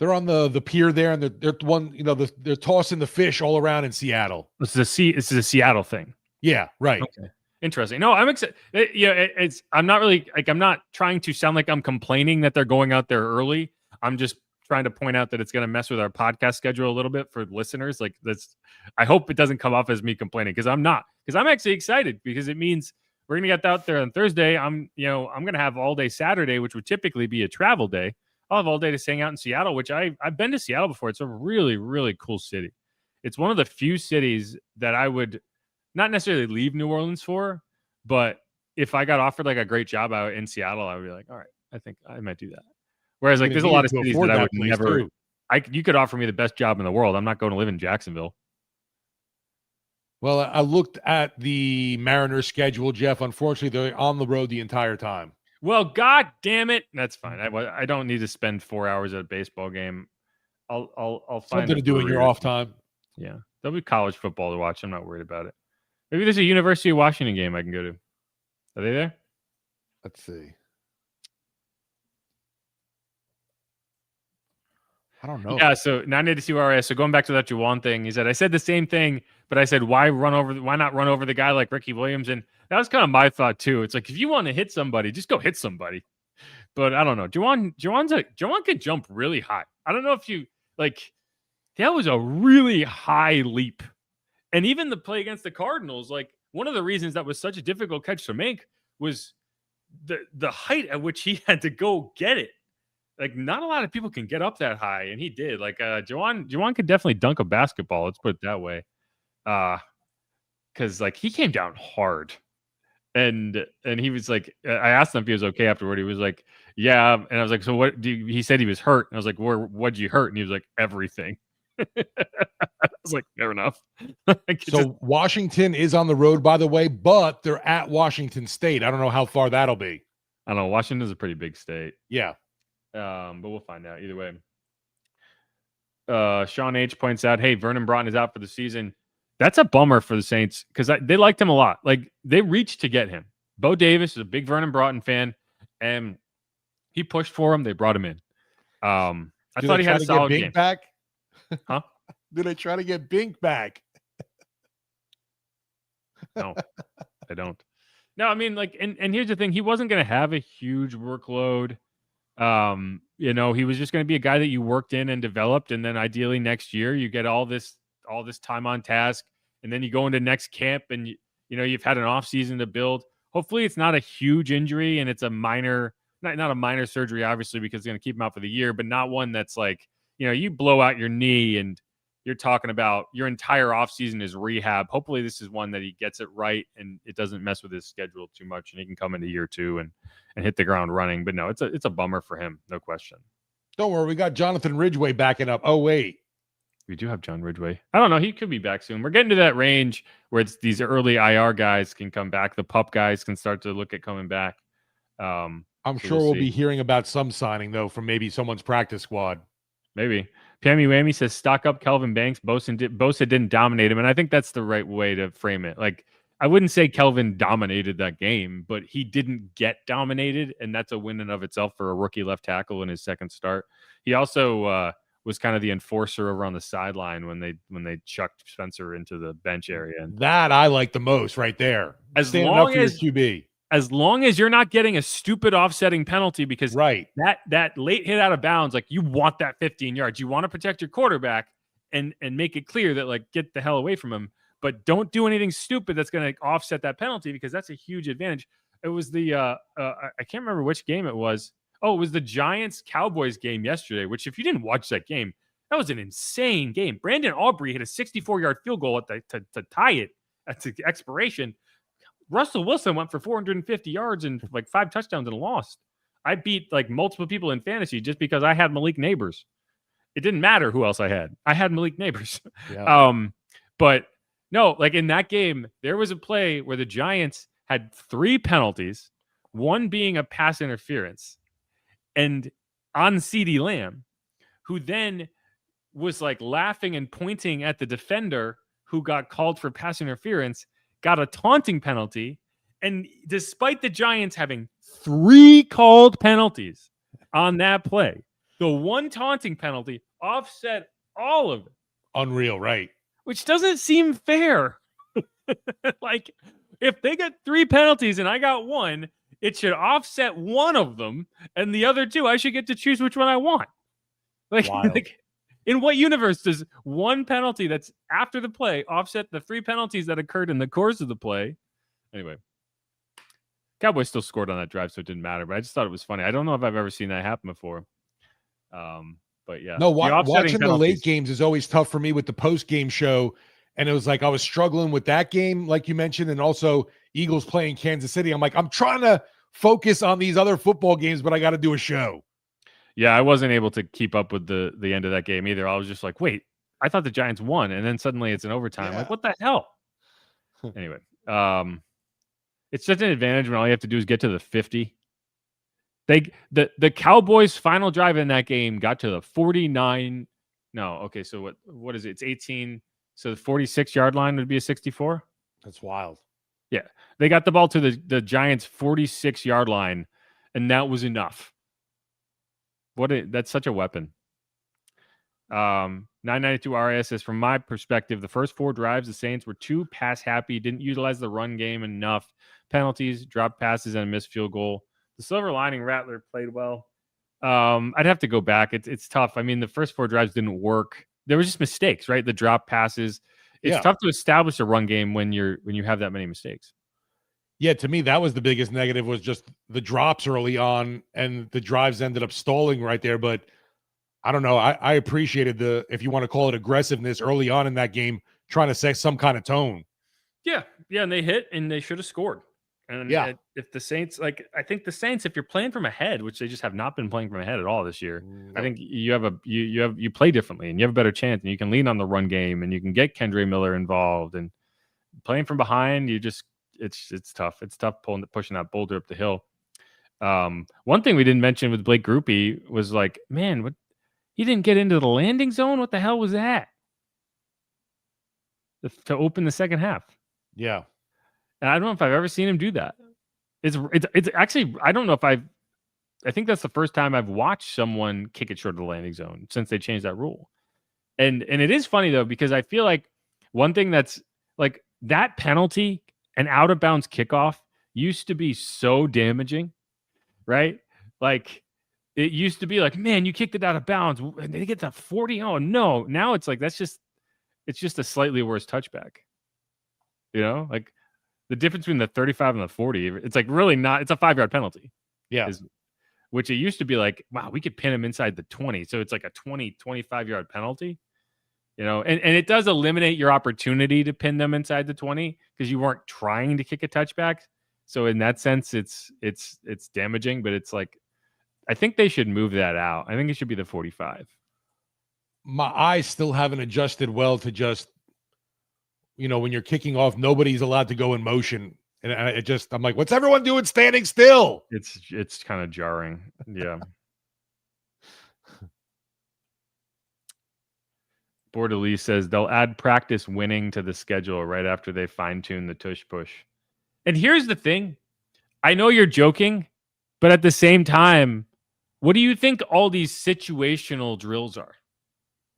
They're on the pier there, and they're tossing the fish all around in Seattle. This is a Seattle thing. Yeah, right. Okay. Interesting. No, I'm excited. I'm not really I'm not trying to sound like I'm complaining that they're going out there early. I'm just trying to point out that it's going to mess with our podcast schedule a little bit for listeners. Like, I hope it doesn't come off as me complaining, because I'm not. Because I'm actually excited, because it means we're going to get out there on Thursday. I'm going to have all day Saturday, which would typically be a travel day. I'll have all day to hang out in Seattle, which I've been to Seattle before. It's a really, really cool city. It's one of the few cities that I would not necessarily leave New Orleans for, but if I got offered like a great job out in Seattle, I would be like, all right, I think I might do that. Whereas like there's a lot of cities that I would never. You could offer me the best job in the world. I'm not going to live in Jacksonville. Well, I looked at the Mariners schedule, Jeff. Unfortunately, they're on the road the entire time. Well, God damn it. That's fine. I don't need to spend 4 hours at a baseball game. I'll find something to do in your off time. Yeah. There'll be college football to watch. I'm not worried about it. Maybe there's a University of Washington game I can go to. Are they there? Let's see. I don't know. Yeah, so 980 CRS. So going back to that Juwan thing, he said, I said the same thing, but I said, why not run over the guy like Ricky Williams? And that was kind of my thought too. It's like, if you want to hit somebody, just go hit somebody. But I don't know. Juwan can jump really high. I don't know if you like, that was a really high leap. And even the play against the Cardinals, like one of the reasons that was such a difficult catch to make was the height at which he had to go get it. Like, not a lot of people can get up that high, and he did. Like, Juwan could definitely dunk a basketball. Let's put it that way. Because like he came down hard, and he was like, I asked him if he was okay afterward. He was like, yeah, and I was like, so what? He said he was hurt, and I was like, what'd you hurt? And he was like, everything. I was like, fair enough. So Washington is on the road, by the way, but they're at Washington State. I don't know how far that'll be. I don't know. Washington's a pretty big state. Yeah. But we'll find out either way. Sean H points out, hey, Vernon Broughton is out for the season. That's a bummer for the Saints because they liked him a lot. Like, they reached to get him. Bo Davis is a big Vernon Broughton fan, and he pushed for him. They brought him in. I thought he had a solid game. Back? Huh? Did they try to get Bink back? No, I don't. No, I mean, like, and here's the thing. He wasn't going to have a huge workload. He was just going to be a guy that you worked in and developed, and then ideally next year you get all this time on task, and then you go into next camp, and you've had an off season to build. Hopefully, it's not a huge injury, and it's a minor, not a minor surgery, obviously, because it's going to keep him out for the year, but not one that's like, you blow out your knee and you're talking about your entire offseason is rehab. Hopefully this is one that he gets it right and it doesn't mess with his schedule too much, and he can come into year 2 and hit the ground running. But no, it's a bummer for him, no question. Don't worry, we got Jonathan Ridgeway backing up. Oh, wait. We do have John Ridgeway. I don't know. He could be back soon. We're getting to that range where it's these early IR guys can come back. The pup guys can start to look at coming back. I'm sure we'll be hearing about some signing, though, from maybe someone's practice squad. Maybe. Pammy Whammy says, stock up Kelvin Banks. Bosa didn't dominate him. And I think that's the right way to frame it. Like, I wouldn't say Kelvin dominated that game, but he didn't get dominated. And that's a win in of itself for a rookie left tackle in his second start. He also was kind of the enforcer over on the sideline when they chucked Spencer into the bench area. And that I like the most right there. Standing up for your QB. As long as you're not getting a stupid offsetting penalty, because that late hit out of bounds, like, you want that 15 yards. You want to protect your quarterback and make it clear that, like, get the hell away from him. But don't do anything stupid that's going to offset that penalty, because that's a huge advantage. It was the I can't remember which game it was. Oh, it was the Giants-Cowboys game yesterday, which, if you didn't watch that game, that was an insane game. Brandon Aubrey hit a 64-yard field goal to tie it at the expiration. Russell Wilson went for 450 yards and like 5 touchdowns and lost. I beat like multiple people in fantasy just because I had Malik Neighbors. It didn't matter who else I had. I had Malik Neighbors. Yeah. But no, like, in that game, there was a play where the Giants had 3 penalties, one being a pass interference, and on CeeDee Lamb, who then was like laughing and pointing at the defender who got called for pass interference, got a taunting penalty. And despite the Giants having 3 called penalties on that play, the one taunting penalty offset all of it. Unreal, right? Which doesn't seem fair. Like, if they got 3 penalties and I got 1, it should offset one of them, and the other 2, I should get to choose which one I want. Like, in what universe does one penalty that's after the play offset the 3 penalties that occurred in the course of the play? Anyway, Cowboys still scored on that drive, so it didn't matter. But I just thought it was funny. I don't know if I've ever seen that happen before. But yeah. No, watching the late games is always tough for me with the post-game show. And it was like I was struggling with that game, like you mentioned, and also Eagles playing Kansas City. I'm like, I'm trying to focus on these other football games, but I got to do a show. Yeah, I wasn't able to keep up with the end of that game either. I was just like, wait, I thought the Giants won, and then suddenly it's an overtime. Yeah. Like, what the hell? Anyway, it's such an advantage when all you have to do is get to the 50. The Cowboys' final drive in that game got to the 49. No, okay, so what is it? It's 18. So the 46-yard line would be a 64. That's wild. Yeah, they got the ball to the Giants' 46-yard line, and that was enough. That's such a weapon. 992 RS says, from my perspective, the first 4 drives, the Saints were too pass happy, didn't utilize the run game enough. Penalties, dropped passes, and a missed field goal. The silver lining, Rattler played well. I'd have to go back. It's tough. I mean, the first 4 drives didn't work. There was just mistakes, right? The drop passes. It's tough to establish a run game when you have that many mistakes. Yeah, to me, that was the biggest negative, was just the drops early on, and the drives ended up stalling right there. But I don't know. I appreciated the, if you want to call it aggressiveness early on in that game, trying to set some kind of tone. Yeah, and they hit, and they should have scored. And if the Saints, I think the Saints, if you're playing from ahead, which they just have not been playing from ahead at all this year, I think you play differently, and you have a better chance, and you can lean on the run game, and you can get Kendre Miller involved. And playing from behind, it's tough. It's tough pushing that boulder up the hill. One thing we didn't mention with Blake Grupe was man, he didn't get into the landing zone. What the hell was that? To open the second half. Yeah. And I don't know if I've ever seen him do that. It's actually, I don't know if I think that's the first time I've watched someone kick it short of the landing zone since they changed that rule. And it is funny though, because I feel like one thing that's that penalty, an out of bounds kickoff, used to be so damaging, right? It used to be man, you kicked it out of bounds and they get to 40. Oh no. Now it's it's just a slightly worse touchback. The difference between the 35 and the 40, it's really not, it's a 5-yard penalty. Yeah. Which it used to be wow, we could pin him inside the 20. So it's a 20, 25-yard penalty, and it does eliminate your opportunity to pin them inside the 20 because you weren't trying to kick a touchback. So in that sense, it's damaging, but it's I think they should move that out. I think it should be the 45. My eyes still haven't adjusted well to just, when you're kicking off, nobody's allowed to go in motion. And I'm like, what's everyone doing standing still? It's kind of jarring. Yeah. Bordelais says they'll add practice winning to the schedule right after they fine-tune the tush push. And here's the thing. I know you're joking, but at the same time, what do you think all these situational drills are?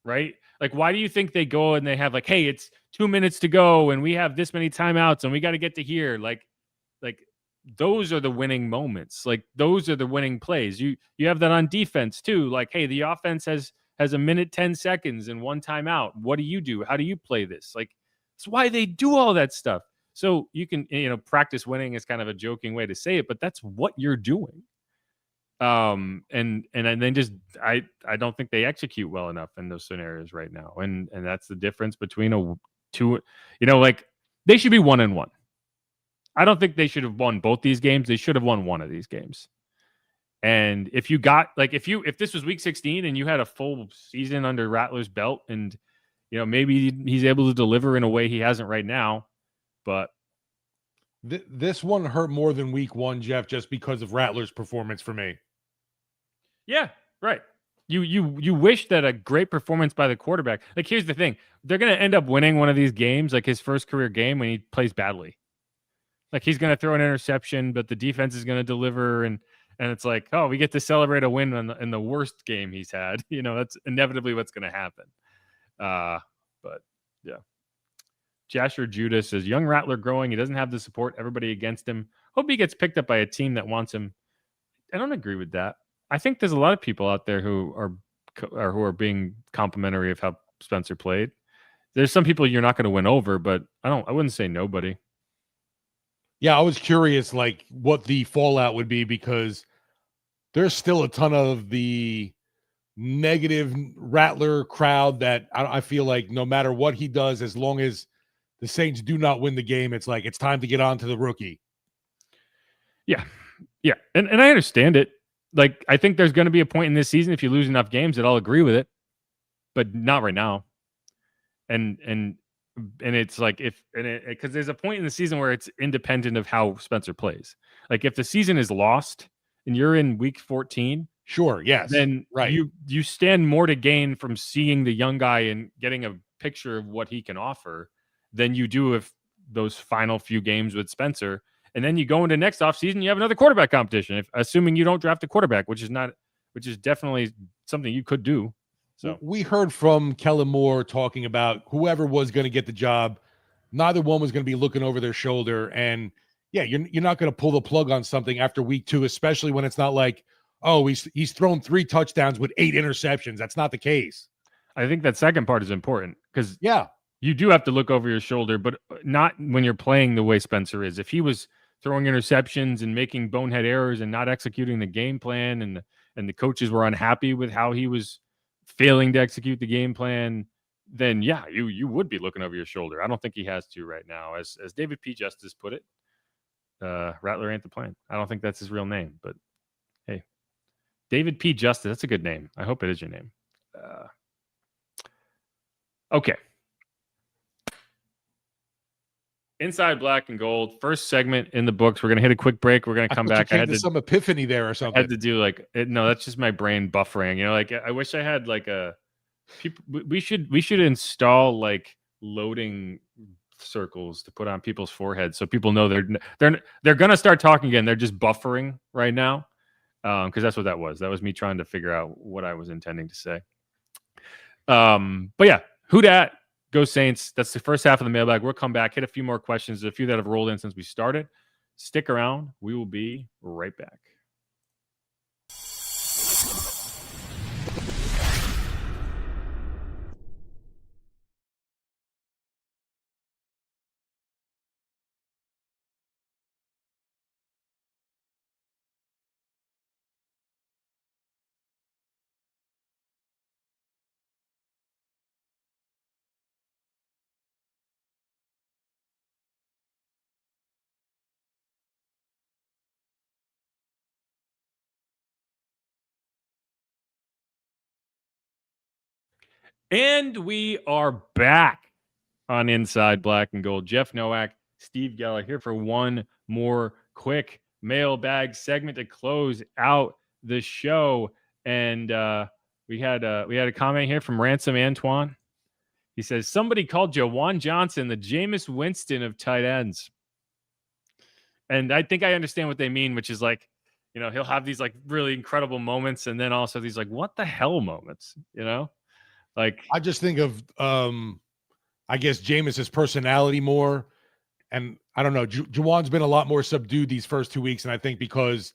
Right? Why do you think they go and they have hey, it's 2 minutes to go and we have this many timeouts and we got to get to here? Those are the winning moments. Those are the winning plays. You have that on defense too. Hey, the offense has a minute, 10 seconds and 1 timeout. What do you do? How do you play this? That's why they do all that stuff. So you can, practice winning is kind of a joking way to say it, but that's what you're doing. And then just I don't think they execute well enough in those scenarios right now, and that's the difference between two. They should be 1-1. I don't think they should have won both these games. They should have won one of these games. And if you got if this was week 16 and you had a full season under Rattler's belt, and maybe he's able to deliver in a way he hasn't right now, but this one hurt more than week 1, Jeff, just because of Rattler's performance for me. Yeah, right. You wish that a great performance by the quarterback. Here's the thing. They're going to end up winning one of these games, his first career game, when he plays badly. He's going to throw an interception, but the defense is going to deliver, and it's oh, we get to celebrate a win in the worst game he's had. That's inevitably what's going to happen. But yeah. Jasher Judah says, young Rattler growing. He doesn't have the support. Everybody against him. Hope he gets picked up by a team that wants him. I don't agree with that. I think there's a lot of people out there who are being complimentary of how Spencer played. There's some people you're not going to win over, but I wouldn't say nobody. Yeah, I was curious what the fallout would be, because there's still a ton of the negative Rattler crowd that I feel no matter what he does, as long as the Saints do not win the game, it's it's time to get on to the rookie. Yeah. Yeah. And I understand it. I think there's going to be a point in this season, if you lose enough games, that I'll agree with it, but not right now. And it's because there's a point in the season where it's independent of how Spencer plays. If the season is lost and you're in week 14, sure, yes, then right, you stand more to gain from seeing the young guy and getting a picture of what he can offer than you do if those final few games with Spencer. And then you go into next offseason, you have another quarterback competition, assuming you don't draft a quarterback, which is definitely something you could do. So we heard from Kellen Moore talking about whoever was going to get the job. Neither one was going to be looking over their shoulder. And yeah, you're not going to pull the plug on something after week 2, especially when it's not like, oh, he's thrown 3 touchdowns with 8 interceptions. That's not the case. I think that second part is important because Yeah, you do have to look over your shoulder, but not when you're playing the way Spencer is. If he was throwing interceptions and making bonehead errors and not executing the game plan, and the coaches were unhappy with how he was failing to execute the game plan, then yeah, you would be looking over your shoulder. I don't think he has to right now. As David P. Justice put it, Rattler ain't the plan. I don't think that's his real name, but hey, David P. Justice, that's a good name. I hope it is your name. Okay. Inside Black and Gold, first segment in the books. We're going to hit a quick break. We're going to come back. I had some epiphany there or something. I had to do no, that's just my brain buffering. You know, like I wish I had like we should install like loading circles to put on people's foreheads so people know they're going to start talking again. They're just buffering right now. Because that's what that was. That was me trying to figure out what I was intending to say. But yeah, who dat? Go Saints. That's the first half of the mailbag. We'll come back, hit a few more questions. There's a few that have rolled in since we started. Stick around. We will be right back. And we are back on Inside Black and Gold. Jeff Nowak, Steve Geller here for one more quick mailbag segment to close out the show. And we had a comment here from Ransom Antoine. He says, somebody called Juwan Johnson the Jameis Winston of tight ends. And I think I understand what they mean, which is like, you know, he'll have these like really incredible moments and then also these like, what the hell moments, you know? Like, I just think of, I guess, Jameis's personality more. And I don't know, Juwan's been a lot more subdued these first 2 weeks. And I think because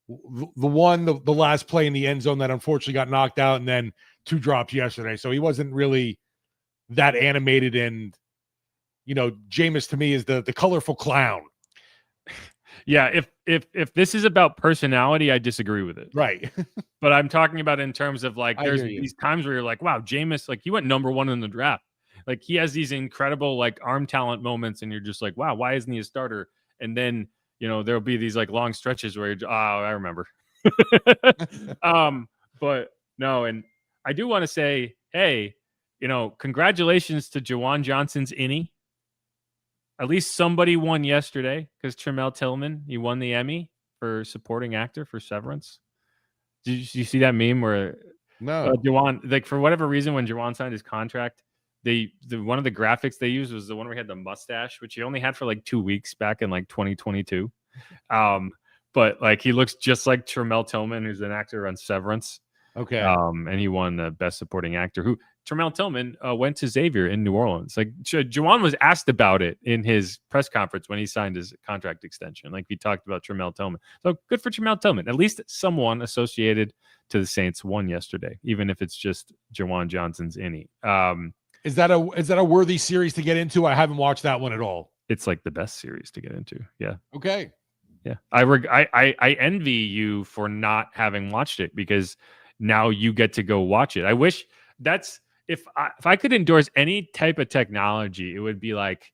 the last play in the end zone that unfortunately got knocked out and then 2 drops yesterday. So he wasn't really that animated. And, you know, Jameis to me is the colorful clown. Yeah, if this is about personality, I disagree with it. Right. But I'm talking about in terms of like, there's these times where you're like, wow, Jameis, like he went number 1 in the draft. Like he has these incredible like arm talent moments, and you're just like, wow, why isn't he a starter? And then, you know, there'll be these like long stretches where you're, I remember. But no, and I do want to say, hey, you know, congratulations to Juwan Johnson's innie. At least somebody won yesterday because Tremel Tillman, he won the Emmy for supporting actor for Severance. Did you see that meme where Juwan, like for whatever reason, when Juwan signed his contract, one of the graphics they used was the one where he had the mustache, which he only had for like 2 weeks back in like 2022. But like he looks just like Tremel Tillman, who's an actor on Severance. Okay. And he won the Best Supporting Actor. Who Tremel Tillman went to Xavier in New Orleans. Like Juwan was asked about it in his press conference when he signed his contract extension. Like he talked about Tremel Tillman. So good for Tremel Tillman. At least someone associated to the Saints won yesterday, even if it's just Juwan Johnson's innie. Is that a worthy series to get into? I haven't watched that one at all. It's like the best series to get into. Yeah. Okay. Yeah. I envy you for not having watched it because now you get to go watch it. I wish if I could endorse any type of technology, it would be like,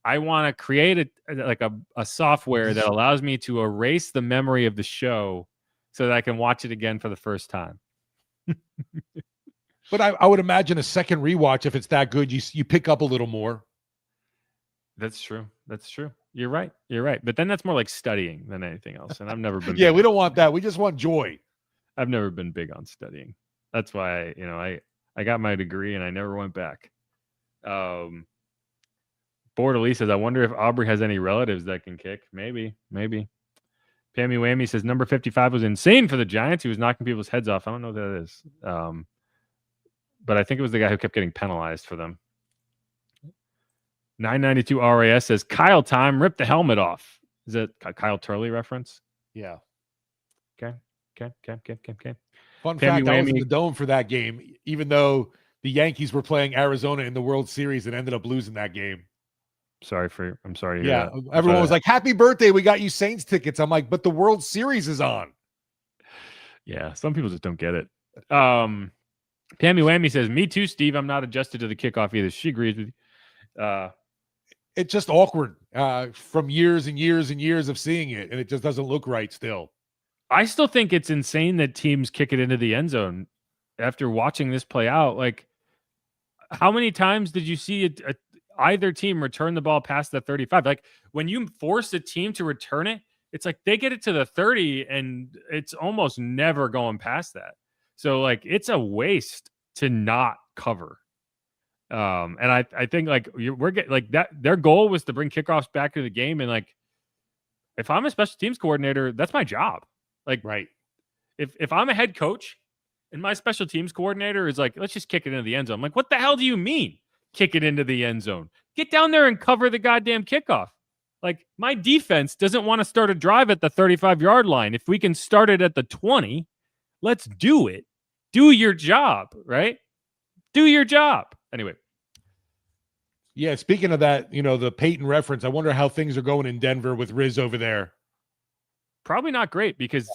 I want to create a software that allows me to erase the memory of the show so that I can watch it again for the first time. But I would imagine a second rewatch, if it's that good, you pick up a little more. That's true. You're right. But then that's more like studying than anything else. And I've never been. Yeah, we don't want that. We just want joy. I've never been big on studying. That's why, I got my degree and I never went back. Borderly says, I wonder if Aubrey has any relatives that can kick. Maybe. Pammy Whammy says, number 55 was insane for the Giants. He was knocking people's heads off. I don't know what that is. but I think it was the guy who kept getting penalized for them. 992 RAS says, Kyle time, rip the helmet off. Is that a Kyle Turley reference? Yeah. Okay. Fun Pammy fact, I was in Whammy. the Dome for that game, even though the Yankees were playing Arizona in the World Series and ended up losing that game. I'm sorry to hear Yeah. that. Everyone was like, happy birthday. We got you Saints tickets. I'm like, but the World Series is on. Yeah, some people just don't get it. Pammy Whammy says, me too, Steve. I'm not adjusted to the kickoff either. She agrees with you. It's just awkward from years and years and years of seeing it, and it just doesn't look right still. I still think it's insane that teams kick it into the end zone after watching this play out. Like, how many times did you see either team return the ball past the 35? Like, when you force a team to return it, it's like they get it to the 30 and it's almost never going past that. So, like, it's a waste to not cover. And I think like we're getting like that. Their goal was to bring kickoffs back to the game, and like, if I'm a special teams coordinator, that's my job. Like, right. If I'm a head coach and my special teams coordinator is like, let's just kick it into the end zone. I'm like, what the hell do you mean kick it into the end zone? Get down there and cover the goddamn kickoff. Like, my defense doesn't want to start a drive at the 35-yard line. If we can start it at the 20, let's do it. Do your job, right? Do your job. Anyway. Yeah, speaking of that, the Peyton reference, I wonder how things are going in Denver with Riz over there. Probably not great because,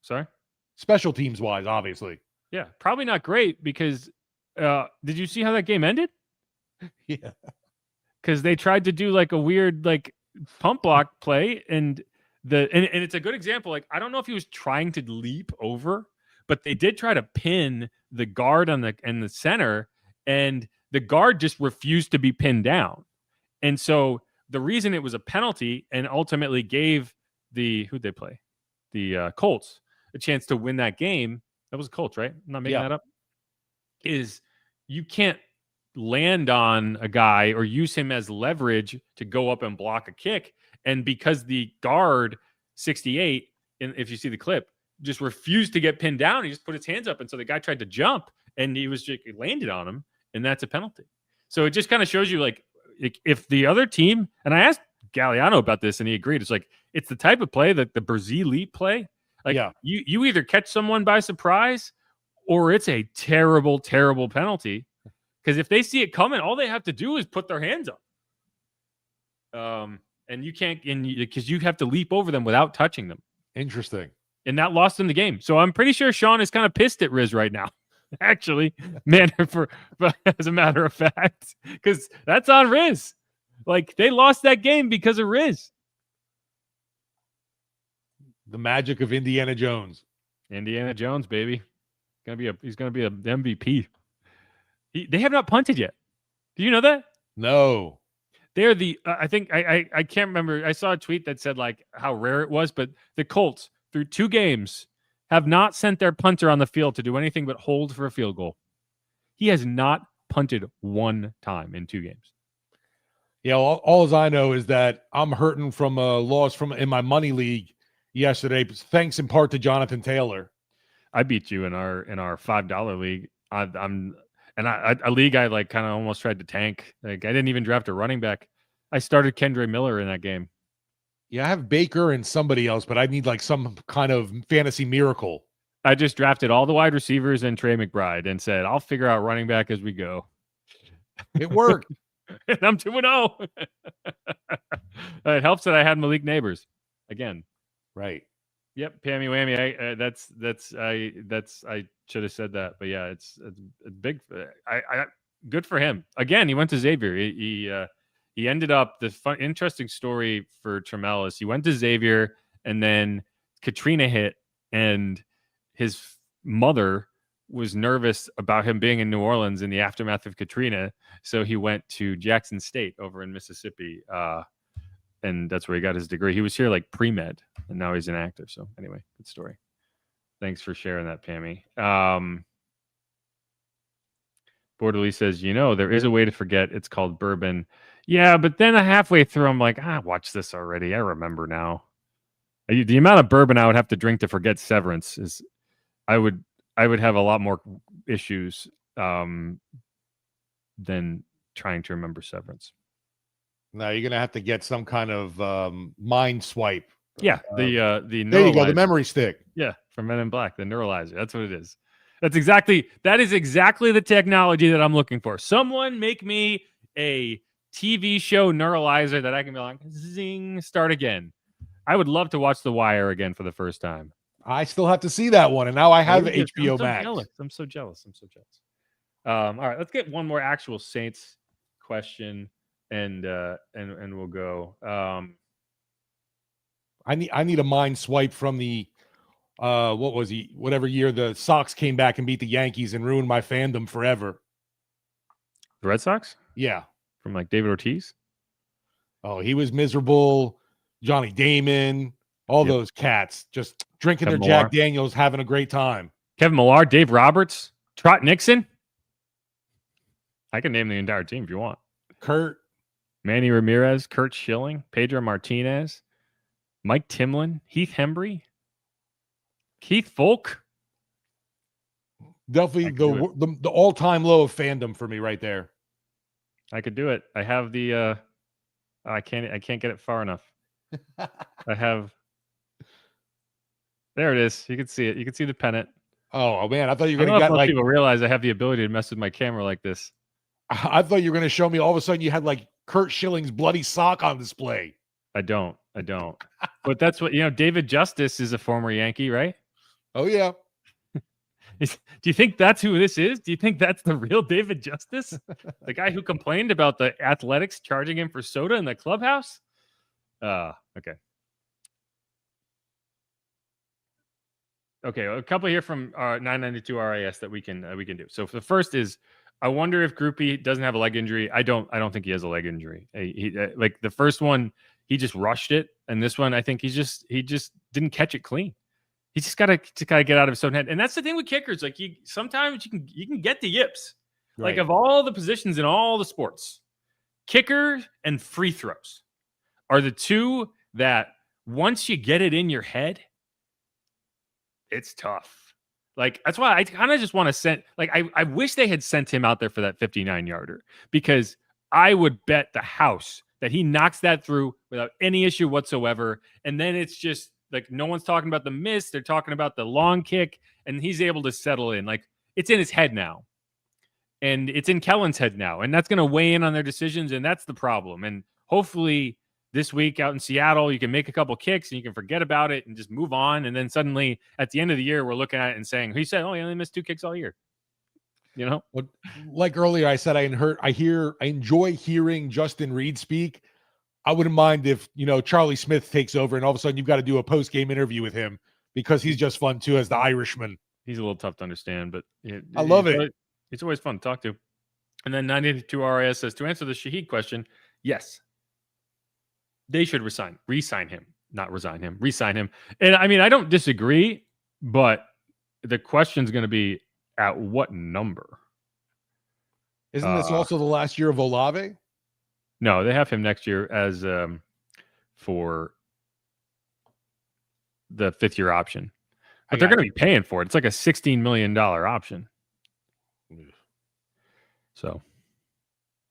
sorry? Special teams wise, obviously. Yeah, probably not great because, did you see how that game ended? Yeah. Because they tried to do like a weird like pump block play, and it's a good example. Like, I don't know if he was trying to leap over, but they did try to pin the guard on the center, and the guard just refused to be pinned down. And so the reason it was a penalty and ultimately gave who'd they play? The Colts a chance to win that game. That was Colts, right? I'm not making that up. Is you can't land on a guy or use him as leverage to go up and block a kick. And because the guard 68, and if you see the clip, just refused to get pinned down, he just put his hands up. And so the guy tried to jump and he landed on him, and that's a penalty. So it just kind of shows you like if the other team, and I asked Galliano about this and he agreed, it's like, it's the type of play that the Brazil leap play. Like, you either catch someone by surprise or it's a terrible, terrible penalty. Because if they see it coming, all they have to do is put their hands up. And you can't, because you have to leap over them without touching them. Interesting. And that lost them the game. So I'm pretty sure Sean is kind of pissed at Riz right now. Actually, man, as a matter of fact, because that's on Riz. Like, they lost that game because of Riz. The magic of Indiana Jones. Indiana Jones, baby. He's gonna be a MVP. They have not punted yet. Do you know that? No. They're I think I can't remember. I saw a tweet that said like how rare it was, but the Colts through 2 games have not sent their punter on the field to do anything but hold for a field goal. He has not punted 1 time in 2 games. Yeah, all I know is that I'm hurting from a loss in my money league yesterday, thanks in part to Jonathan Taylor. I beat you in our $5 league. A league I like kind of almost tried to tank. Like, I didn't even draft a running back. I started Kendre Miller in that game. Yeah, I have Baker and somebody else, but I need like some kind of fantasy miracle. I just drafted all the wide receivers and Trey McBride and said, I'll figure out running back as we go. It worked. And I'm 2-0. It helps that I had Malik Neighbors again. Right. Yep. Pammy Whammy. I should have said that, but yeah, it's big. Good for him. Again, he went to Xavier. He ended up interesting story for Trammell is he went to Xavier and then Katrina hit and his mother was nervous about him being in New Orleans in the aftermath of Katrina. So he went to Jackson State over in Mississippi. And that's where he got his degree. He was here like pre-med and now he's an actor. So anyway, good story. Thanks for sharing that, Pammy. Borderly says, there is a way to forget. It's called bourbon. Yeah, but then halfway through, I'm like, I watched this already. I remember now. The amount of bourbon I would have to drink to forget Severance is, I would have a lot more issues than trying to remember Severance. Now you're gonna have to get some kind of mind swipe. Yeah, the there you go, the neuralizer. memory stick. Yeah, from Men in Black, the neuralizer. That's what it is. That is exactly the technology that I'm looking for. Someone make me a TV show neuralizer that I can be like, zing, start again. I would love to watch The Wire again for the first time. I still have to see that one, and now I have I'm HBO so Max. Jealous. I'm so jealous. All right, let's get one more actual Saints question, and we'll go. I need a mind swipe from the what was he? Whatever year the Sox came back and beat the Yankees and ruined my fandom forever. The Red Sox? Yeah. From like David Ortiz? Oh, he was miserable. Johnny Damon, all those cats just drinking Kevin their Millar. Jack Daniels, having a great time. Kevin Millar, Dave Roberts, Trot Nixon. I can name the entire team if you want. Kurt. Manny Ramirez, Kurt Schilling, Pedro Martinez, Mike Timlin, Heath Hembry, Keith Folk. Definitely the all-time low of fandom for me right there. I could do it. I have the I can't get it far enough. I have there it is. You can see it. You can see the pennant. Oh man, I thought you were I gonna don't know if get most like people realize I have the ability to mess with my camera like this. I thought you were gonna show me all of a sudden you had like Kurt Schilling's bloody sock on display. I don't. But that's what David Justice is a former Yankee, right? Oh yeah. Do you think that's who this is? Do you think that's the real David Justice? The guy who complained about the Athletics charging him for soda in the clubhouse? Okay. Okay, a couple here from 992 RIS that we can do. So the first is, I wonder if Groupie doesn't have a leg injury. I don't think he has a leg injury. He like the first one, he just rushed it, and this one, I think he just didn't catch it clean. He's just gotta get out of his own head, and that's the thing with kickers. Like sometimes you can get the yips. Right. Like of all the positions in all the sports, kicker and free throws are the two that once you get it in your head, it's tough. Like that's why I kind of just want to send. Like I wish they had sent him out there for that 59-yarder, because I would bet the house that he knocks that through without any issue whatsoever, and then it's just. Like no one's talking about the miss. They're talking about the long kick, and he's able to settle in. Like it's in his head now, and it's in Kellen's head now, and that's going to weigh in on their decisions, and that's the problem. And hopefully this week out in Seattle, you can make a couple kicks and you can forget about it and just move on. And then suddenly at the end of the year, we're looking at it and saying, he said, oh, he only missed 2 kicks all year. Well, like earlier, I said I enjoy hearing Justin Reed speak. I wouldn't mind if, Charlie Smith takes over and all of a sudden you've got to do a post-game interview with him, because he's just fun too as the Irishman. He's a little tough to understand, but I love it. It's always fun to talk to. And then 92 RIS says, to answer the Shaheed question, yes, they should re-sign him, not resign him, re-sign him. And I mean, I don't disagree, but the question's going to be at what number? Isn't this also the last year of Olave? No, they have him next year as for the 5th-year option. But they're going to be paying for it. It's like a $16 million option. So.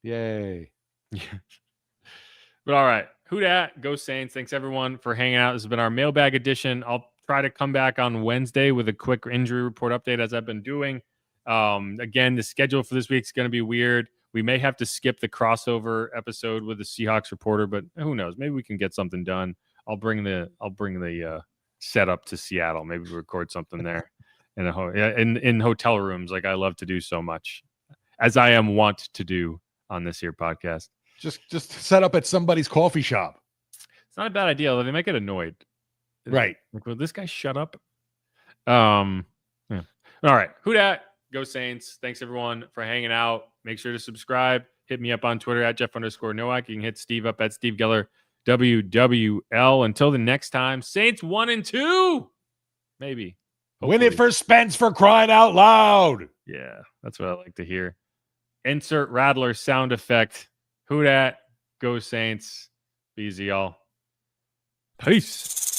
Yay. But all right. Who dat? Go Saints. Thanks, everyone, for hanging out. This has been our mailbag edition. I'll try to come back on Wednesday with a quick injury report update, as I've been doing. Again, the schedule for this week is going to be weird. We may have to skip the crossover episode with the Seahawks reporter, but who knows? Maybe we can get something done. I'll bring the setup to Seattle. Maybe we record something there in hotel rooms, like I love to do so much, as I am wont to do on this here podcast. Just set up at somebody's coffee shop. It's not a bad idea, though. They might get annoyed. Right. Like, will this guy shut up? Yeah. All right. Who dat? Go Saints. Thanks, everyone, for hanging out. Make sure to subscribe. Hit me up on Twitter at Jeff_Nowak. You can hit Steve up at Steve Geller WWL. Until the next time, Saints 1-2. Maybe. Hopefully. Win it for Spence, for crying out loud. Yeah, that's what I like to hear. Insert Rattler sound effect. Who dat? Go Saints. Be easy, y'all. Peace.